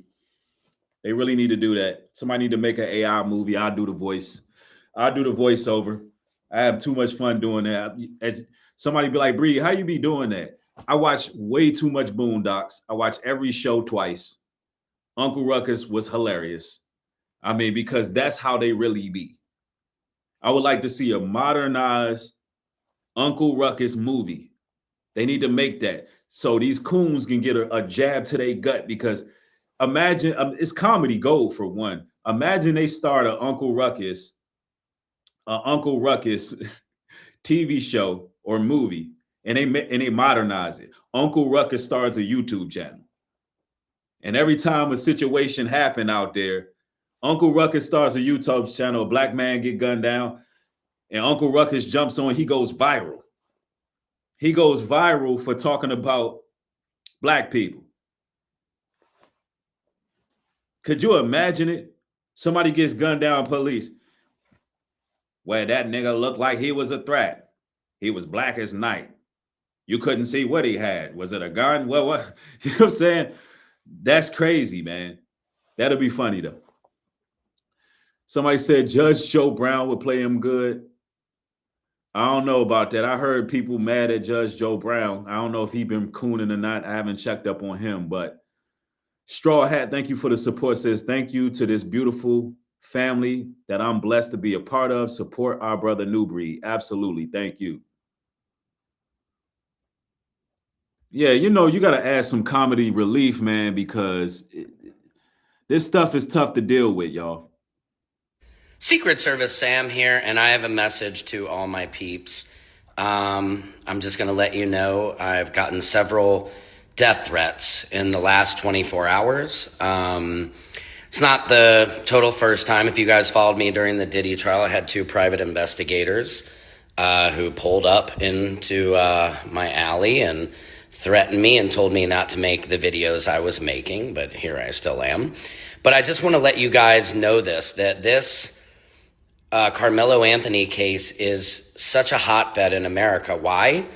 They really need to do that. Somebody need to make an AI movie. I'll do the voice. I'll do the voiceover. I have too much fun doing that. Somebody be like, Bree, how you be doing that? I watch way too much Boondocks. I watch every show twice. Uncle Ruckus was hilarious. I mean, because that's how they really be. I would like to see a modernized Uncle Ruckus movie. They need to make that so these coons can get a jab to their gut, because imagine, it's comedy gold for one. Imagine they start an Uncle Ruckus TV show or movie, and they modernize it. Uncle Ruckus starts a YouTube channel. And every time a situation happen out there, Uncle Ruckus starts a YouTube channel, a black man get gunned down, and Uncle Ruckus jumps on, he goes viral. He goes viral for talking about black people. Could you imagine it? Somebody gets gunned down, police. Well, that nigga looked like he was a threat. He was black as night. You couldn't see what he had. Was it a gun? Well, what? You know what I'm saying? That's crazy, man. That'll be funny, though. Somebody said Judge Joe Brown would play him good. I don't know about that. I heard people mad at Judge Joe Brown. I don't know if he been cooning or not. I haven't checked up on him, but Straw Hat, thank you for the support. Says thank you to this beautiful family that I'm blessed to be a part of. Support our brother Nubreed. Absolutely. Thank you. Yeah, you know, you got to add some comedy relief, man, because this stuff is tough to deal with, y'all. Secret Service Sam here, and I have a message to all my peeps. I'm just going to let you know I've gotten several death threats in the last 24 hours. It's not the total first time. If you guys followed me during the Diddy trial, I had 2 private investigators who pulled up into my alley and threatened me and told me not to make the videos I was making, but here I still am. But I just want to let you guys know that this Carmelo Anthony case is such a hotbed in America. Why?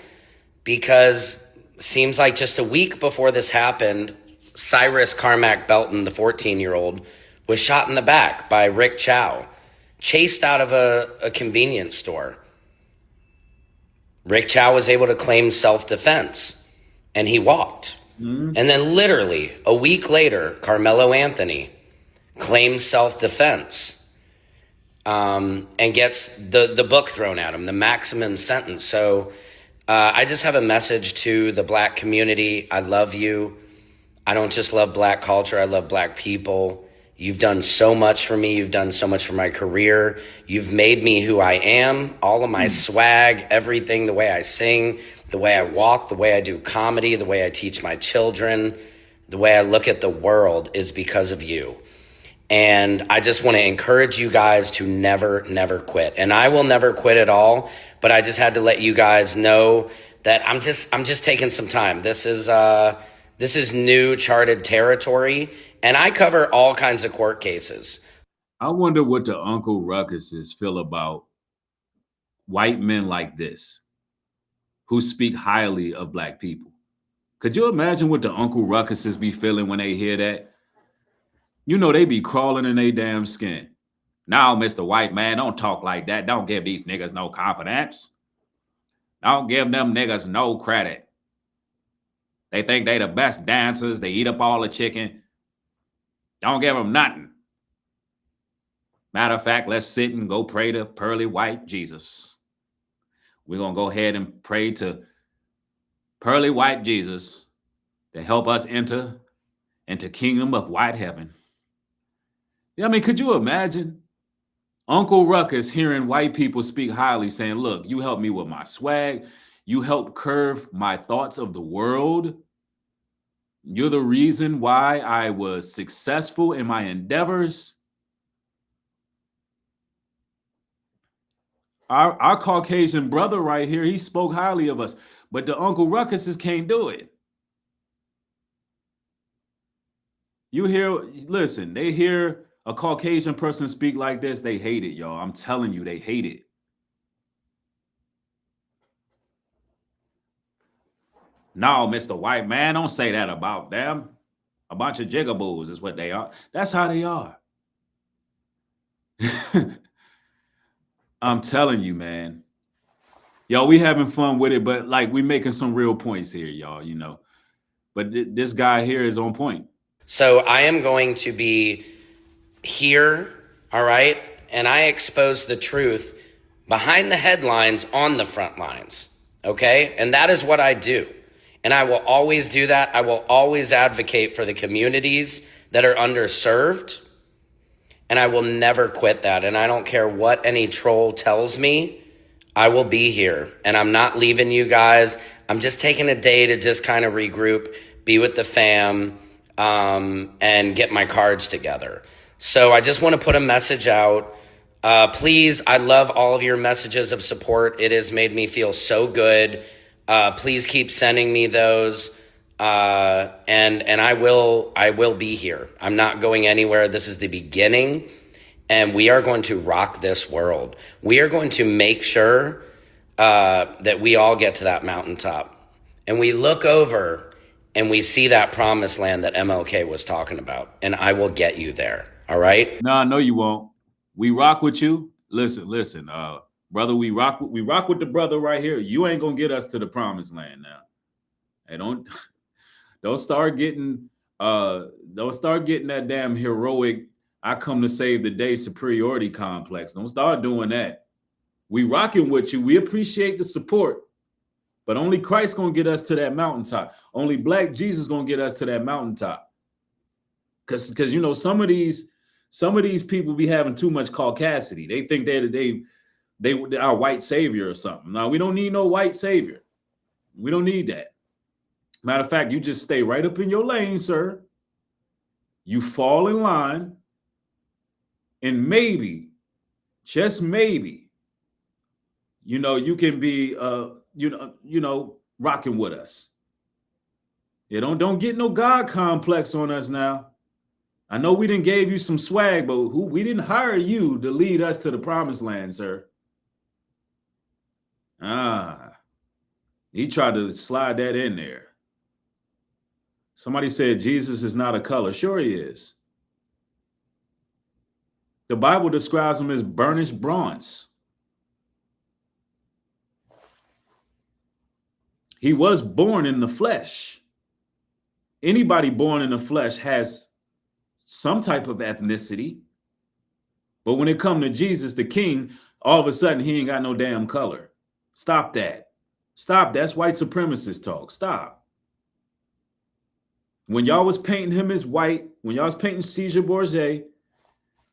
Because it seems like just a week before this happened, Cyrus Carmack Belton, the 14-year-old, was shot in the back by Rick Chow, chased out of a convenience store. Rick Chow was able to claim self-defense, and he walked. And then literally a week later, Carmelo Anthony claims self-defense and gets the book thrown at him, the maximum sentence. So I just have a message to the Black community. I love you. I don't just love Black culture. I love Black people. You've done so much for me. You've done so much for my career. You've made me who I am, all of my swag, everything, the way I sing, the way I walk, the way I do comedy, the way I teach my children, the way I look at the world is because of you. And I just want to encourage you guys to never, never quit. And I will never quit at all, but I just had to let you guys know that I'm just taking some time. This is new charted territory, and I cover all kinds of court cases. I wonder what the Uncle Ruckuses feel about white men like this who speak highly of Black people. Could you imagine what the Uncle Ruckuses be feeling when they hear that? You know, they be crawling in their damn skin. Now, Mr. White Man, don't talk like that. Don't give these niggas no confidence. Don't give them niggas no credit. They think they the best dancers. They eat up all the chicken. Don't give them nothing. Matter of fact, let's sit and go pray to pearly white Jesus. We're going to go ahead and pray to pearly white Jesus to help us enter into kingdom of white heaven. Yeah, I mean, could you imagine Uncle Ruckus hearing white people speak highly, saying, look, you helped me with my swag. You helped curve my thoughts of the world. You're the reason why I was successful in my endeavors. Our Caucasian brother right here, he spoke highly of us, but the Uncle Ruckuses can't do it. You hear, listen, they hear a Caucasian person speak like this, they hate it, y'all. I'm telling you, they hate it. No, Mr. White Man, don't say that about them. A bunch of jigaboos is what they are. That's how they are. I'm telling you, man. Yo, we having fun with it, but like we making some real points here, y'all, you know. But this guy here is on point. So I am going to be here, all right? And I expose the truth behind the headlines on the front lines, okay? And that is what I do. And I will always do that. I will always advocate for the communities that are underserved. And I will never quit that. And I don't care what any troll tells me, I will be here. And I'm not leaving you guys. I'm just taking a day to just kind of regroup, be with the fam, and get my cards together. So I just want to put a message out. Please, I love all of your messages of support. It has made me feel so good. Please keep sending me those. And I will be here. I'm not going anywhere. This is the beginning, and we are going to rock this world. We are going to make sure that we all get to that mountaintop, and we look over and we see that promised land that MLK was talking about, and I will get you there. All right? No, I know you won't. We rock with you. Listen, brother, we rock with the brother right here. You ain't gonna get us to the promised land now. Hey, don't start getting that damn heroic I come to save the day superiority complex. Don't start doing that. We rocking with you. We appreciate the support, but only Christ gonna get us to that mountaintop. Only Black Jesus gonna get us to that mountaintop. Because you know, some of these people be having too much caucasity. They think they are white savior or something. No, we don't need no white savior. We don't need that. Matter of fact, you just stay right up in your lane, sir. You fall in line, and maybe, just maybe, you can be rocking with us. Yeah, don't get no God complex on us now. I know we didn't gave you some swag, but we didn't hire you to lead us to the promised land, sir. He tried to slide that in there. Somebody said Jesus is not a color. Sure he is. The Bible describes him as burnished bronze. He was born in the flesh. Anybody born in the flesh has some type of ethnicity. But when it comes to Jesus, the King, all of a sudden he ain't got no damn color. Stop that. Stop. That's white supremacist talk. Stop. When y'all was painting him as white, when y'all was painting Caesar Borgia,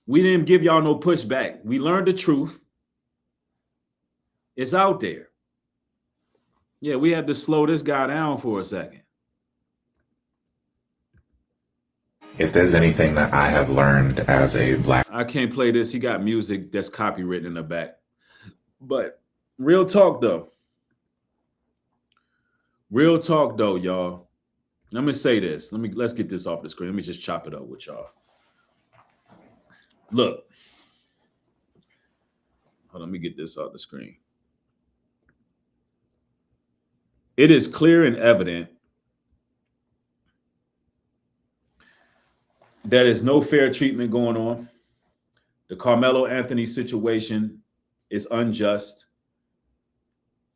we didn't give y'all no pushback. We learned the truth. It's out there. Yeah, we had to slow this guy down for a second. If there's anything that I have learned as a Black... I can't play this. He got music that's copywritten in the back. But real talk, though. Real talk, though, y'all. Let me say this. Let's get this off the screen. Let me just chop it up with y'all. Look. Hold on, let me get this off the screen. It is clear and evident that there's no fair treatment going on. The Carmelo Anthony situation is unjust.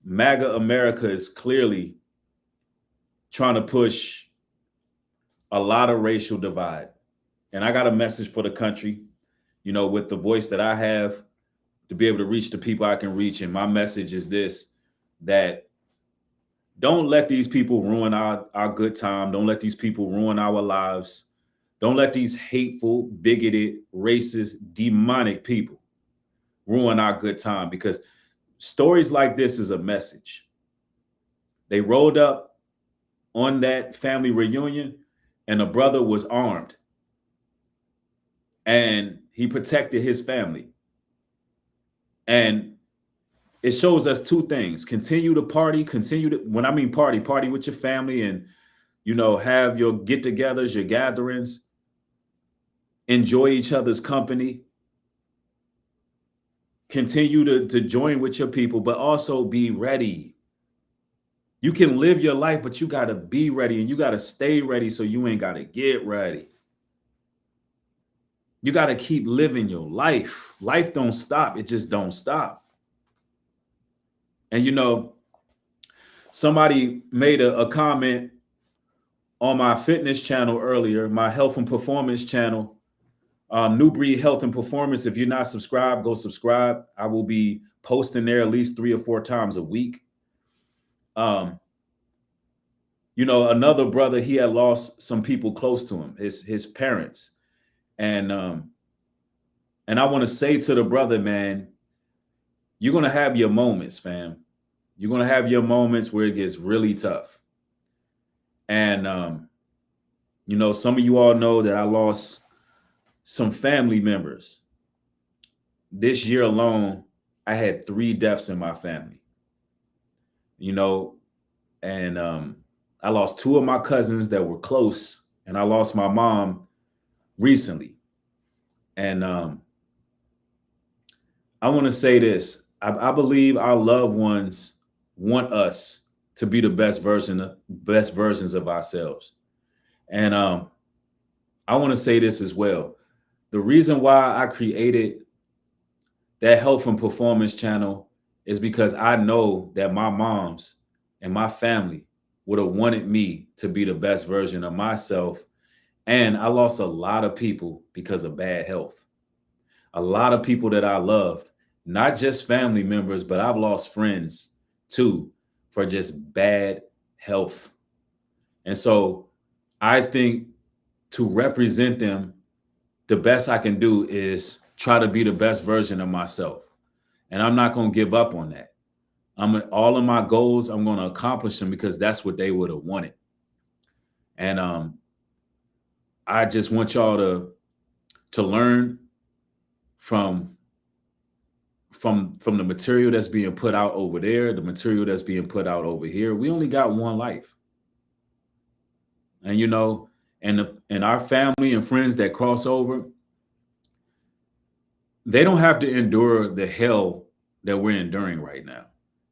MAGA America is clearly trying to push a lot of racial divide. And I got a message for the country, with the voice that I have to be able to reach the people I can reach. And my message is this, that don't let these people ruin our good time. Don't let these people ruin our lives. Don't let these hateful, bigoted, racist, demonic people ruin our good time, because stories like this is a message. They rolled up on that family reunion and a brother was armed and he protected his family. And it shows us two things: continue to party, when I mean party with your family, and, have your get-togethers, your gatherings, enjoy each other's company, continue to join with your people, but also be ready. You can live your life, but you got to be ready, and you got to stay ready, so you ain't got to get ready. You got to keep living your life. Life don't stop. It just don't stop. And, somebody made a comment on my fitness channel earlier, my health and performance channel, Nubreed Health and Performance. If you're not subscribed, go subscribe. I will be posting there at least 3 or 4 times a week. Another brother, he had lost some people close to him, his parents. And I want to say to the brother, man, you're going to have your moments, fam. You're going to have your moments where it gets really tough. And, some of you all know that I lost some family members. This year alone, I had 3 deaths in my family, and I lost 2 of my cousins that were close, and I lost my mom recently. And I want to say this. I believe our loved ones want us to be the best versions of ourselves. And I want to say this as well. The reason why I created that Health and Performance channel is because I know that my moms and my family would have wanted me to be the best version of myself. And I lost a lot of people because of bad health. A lot of people that I loved, not just family members, but I've lost friends too for just bad health. And so I think to represent them, the best I can do is try to be the best version of myself. And I'm not going to give up on that. All of my goals, I'm going to accomplish them because that's what they would have wanted. And I just want y'all to learn from the material that's being put out over there, the material that's being put out over here. We only got one life. And you know, and our family and friends that cross over, they don't have to endure the hell that we're enduring right now.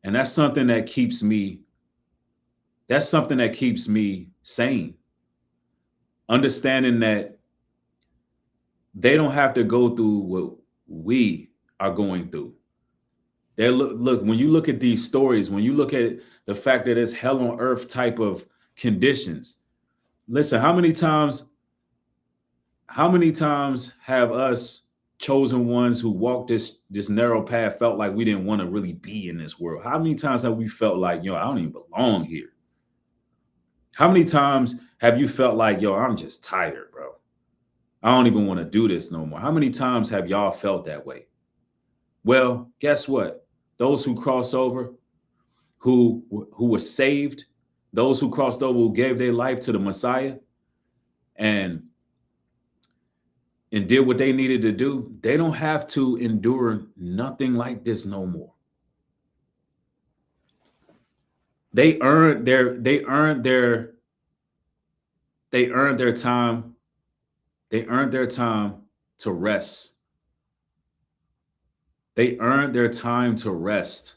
And that's something that keeps me sane. Understanding that they don't have to go through what we are going through. Look, when you look at these stories, when you look at the fact that it's hell on earth type of conditions, listen, how many times have us chosen ones who walked this narrow path felt like we didn't want to really be in this world? How many times have we felt like, I don't even belong here? How many times have you felt like, I'm just tired, bro? I don't even want to do this no more. How many times have y'all felt that way? Well, guess what? Those who cross over, who were saved, those who crossed over, who gave their life to the Messiah and did what they needed to do, they don't have to endure nothing like this no more. They earned their time. They earned their time to rest. They earned their time to rest.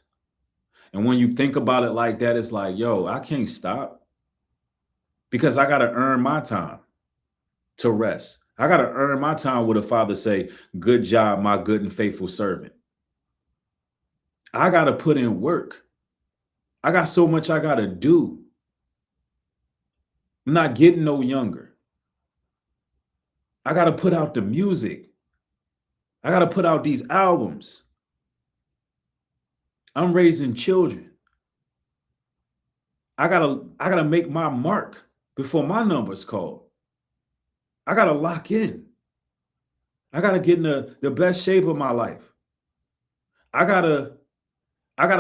And when you think about it like that, it's like, I can't stop because I got to earn my time to rest. I got to earn my time with a Father say, good job, my good and faithful servant. I got to put in work. I got so much I got to do. I'm not getting no younger. I got to put out the music. I got to put out these albums. I'm raising children. I gotta make my mark before my number's called. I gotta lock in. I gotta get in the best shape of my life. I gotta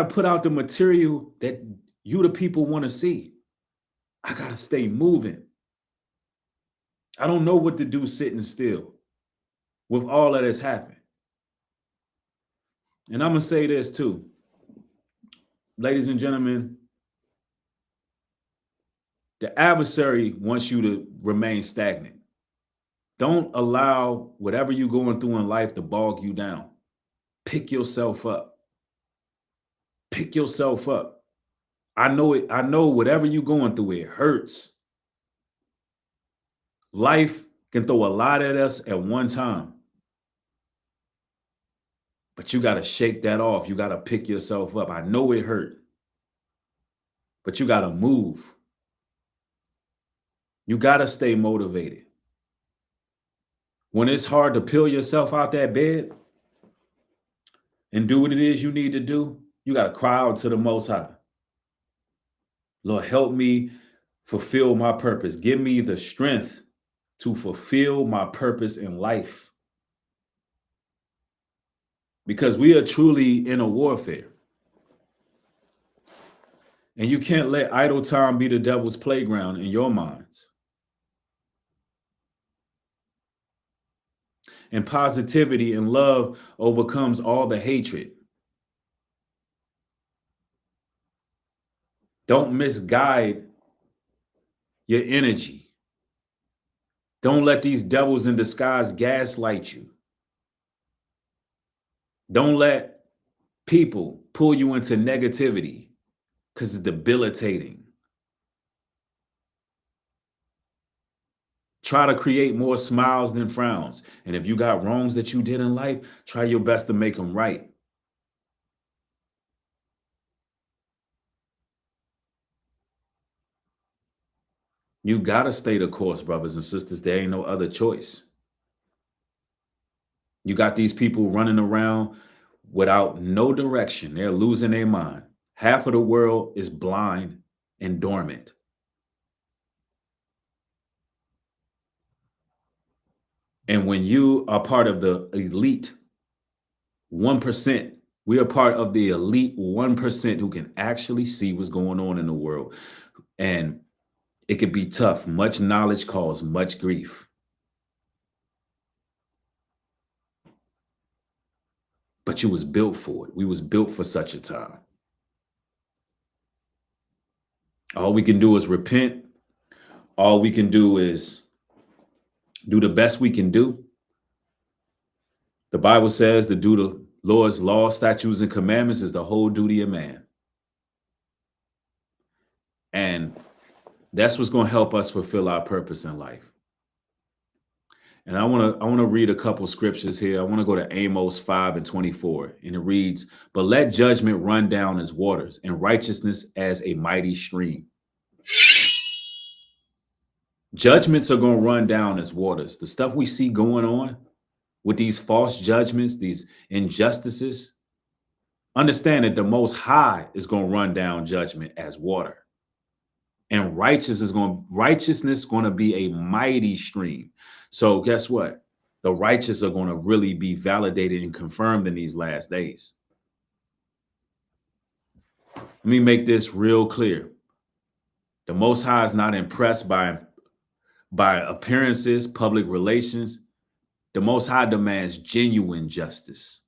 put out the material that you, the people, want to see. I gotta stay moving. I don't know what to do sitting still with all that has happened. And I'm gonna say this too. Ladies and gentlemen, the adversary wants you to remain stagnant. Don't allow whatever you're going through in life to bog you down. Pick yourself up. Pick yourself up. I know it. I know whatever you're going through, it hurts. Life can throw a lot at us at one time. But you got to shake that off. You got to pick yourself up. I know it hurt. But you got to move. You got to stay motivated. When it's hard to peel yourself out that bed and do what it is you need to do, you got to cry out to the Most High. Lord, help me fulfill my purpose. Give me the strength to fulfill my purpose in life. Because we are truly in a warfare. And you can't let idle time be the devil's playground in your minds. And positivity and love overcomes all the hatred. Don't misguide your energy. Don't let these devils in disguise gaslight you. Don't let people pull you into negativity because it's debilitating. Try to create more smiles than frowns. And if you got wrongs that you did in life, try your best to make them right. You got to stay the course, brothers and sisters. There ain't no other choice. You got these people running around without no direction. They're losing their mind. Half of the world is blind and dormant. And when you are part of the elite 1%, we are part of the elite 1% who can actually see what's going on in the world. And it can be tough. Much knowledge causes much grief. But you was built for it. We was built for such a time. All we can do is repent. All we can do is do the best we can do. The Bible says to do the Lord's law, statutes, and commandments is the whole duty of man. And that's what's going to help us fulfill our purpose in life. And I want to read a couple scriptures here. I want to go to Amos 5:24, and it reads, "But let judgment run down as waters, and righteousness as a mighty stream." Judgments are going to run down as waters. The stuff we see going on with these false judgments, these injustices, understand that the Most High is going to run down judgment as water. And righteousness is going to be a mighty stream. So guess what? The righteous are going to really be validated and confirmed in these last days. Let me make this real clear. The Most High is not impressed by appearances, public relations. The Most High demands genuine justice,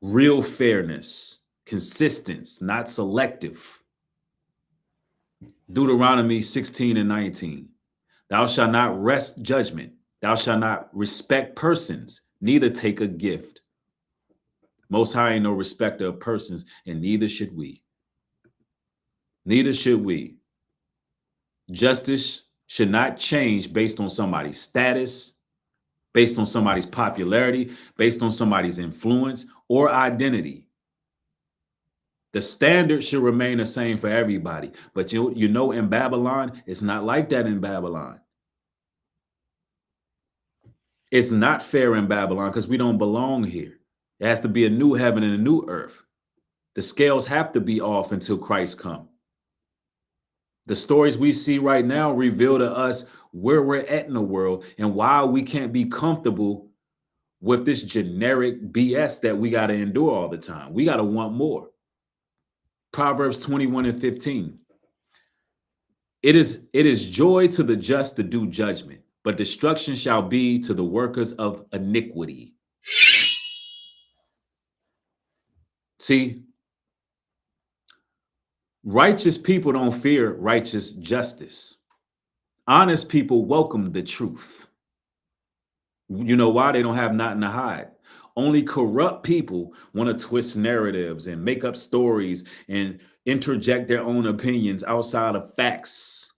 real fairness, consistency, not selective. Deuteronomy 16:19. Thou shalt not wrest judgment. Thou shalt not respect persons, neither take a gift. Most High ain't no respecter of persons, and neither should we. Neither should we. Justice should not change based on somebody's status, based on somebody's popularity, based on somebody's influence or identity. The standard should remain the same for everybody. But you know, in Babylon, it's not like that in Babylon. It's not fair in Babylon because we don't belong here. It has to be a new heaven and a new earth. The scales have to be off until Christ comes. The stories we see right now reveal to us where we're at in the world and why we can't be comfortable with this generic BS that we got to endure all the time. We got to want more. Proverbs 21:15. It is joy to the just to do judgment, but destruction shall be to the workers of iniquity. See, righteous people don't fear righteous justice. Honest people welcome the truth. You know why? They don't have nothing to hide. Only corrupt people want to twist narratives and make up stories and interject their own opinions outside of facts.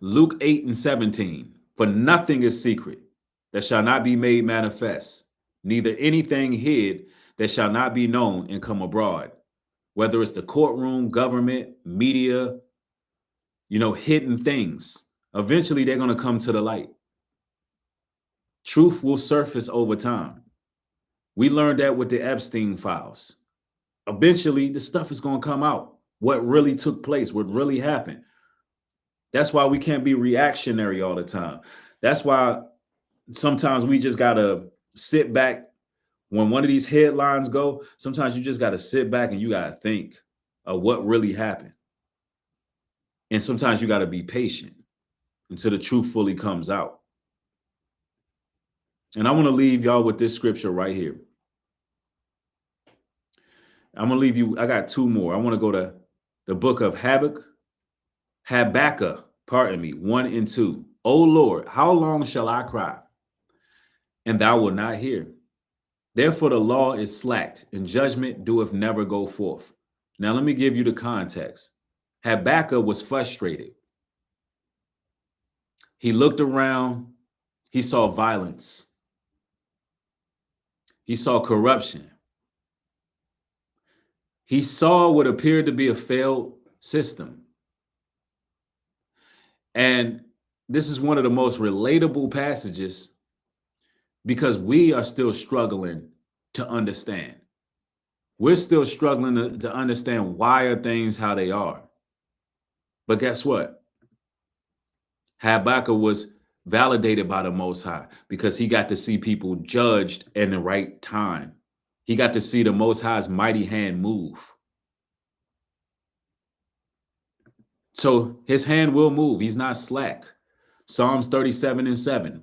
Luke 8:17. For nothing is secret that shall not be made manifest, neither anything hid that shall not be known and come abroad. Whether it's the courtroom, government, media, hidden things. Eventually, they're going to come to the light. Truth will surface over time. We learned that with the Epstein files. Eventually, the stuff is going to come out. What really took place, what really happened. That's why we can't be reactionary all the time. That's why sometimes we just got to sit back. When one of these headlines go, sometimes you just got to sit back and you got to think of what really happened. And sometimes you got to be patient until the truth fully comes out. And I want to leave y'all with this scripture right here. I'm going to leave you. I got two more. I want to go to the book of Habakkuk, 1 and 2. O Lord, how long shall I cry, and thou wilt not hear? Therefore, the law is slacked, and judgment doeth never go forth. Now, let me give you the context. Habakkuk was frustrated. He looked around. He saw violence. He saw corruption. He saw what appeared to be a failed system. And this is one of the most relatable passages because we are still struggling to understand. We're still struggling to understand why are things how they are. But guess what? Habakkuk was validated by the Most High because he got to see people judged in the right time. He got to see the Most High's mighty hand move. So his hand will move. He's not slack. Psalms 37:7.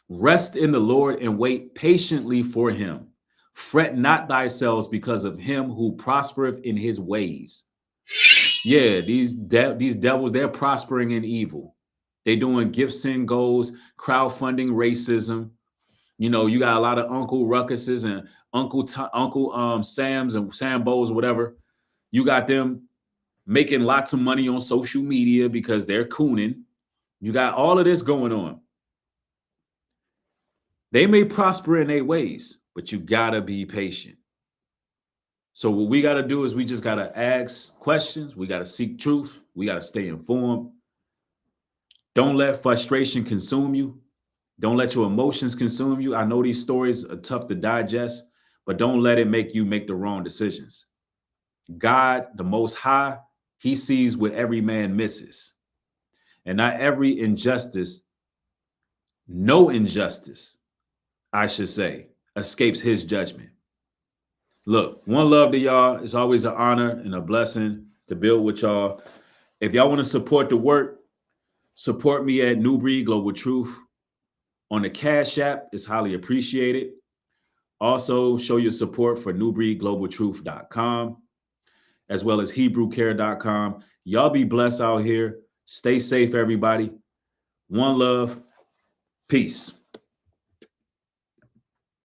Rest in the Lord and wait patiently for him. Fret not thyself because of him who prospereth in his ways. Yeah, these devils, they're prospering in evil. They're doing gifts and goals, crowdfunding racism. You know, you got a lot of Uncle Ruckuses and Uncle Sams and Sambos or whatever. You got them making lots of money on social media because they're cooning. You got all of this going on. They may prosper in their ways, but you gotta be patient. So what we gotta do is we just gotta ask questions. We gotta seek truth. We gotta stay informed. Don't let frustration consume you. Don't let your emotions consume you. I know these stories are tough to digest, but don't let it make you make the wrong decisions. God, the Most High, he sees what every man misses. And not every injustice, no injustice, I should say, escapes his judgment. Look, one love to y'all. It's always an honor and a blessing to build with y'all. If y'all want to support the work, support me at Nubreed Global Truth. On the Cashapp, it's highly appreciated. Also, show your support for NubreedGlobalTruth.com, as well as HebrewCare.com. Y'all be blessed out here. Stay safe, everybody. One love. Peace.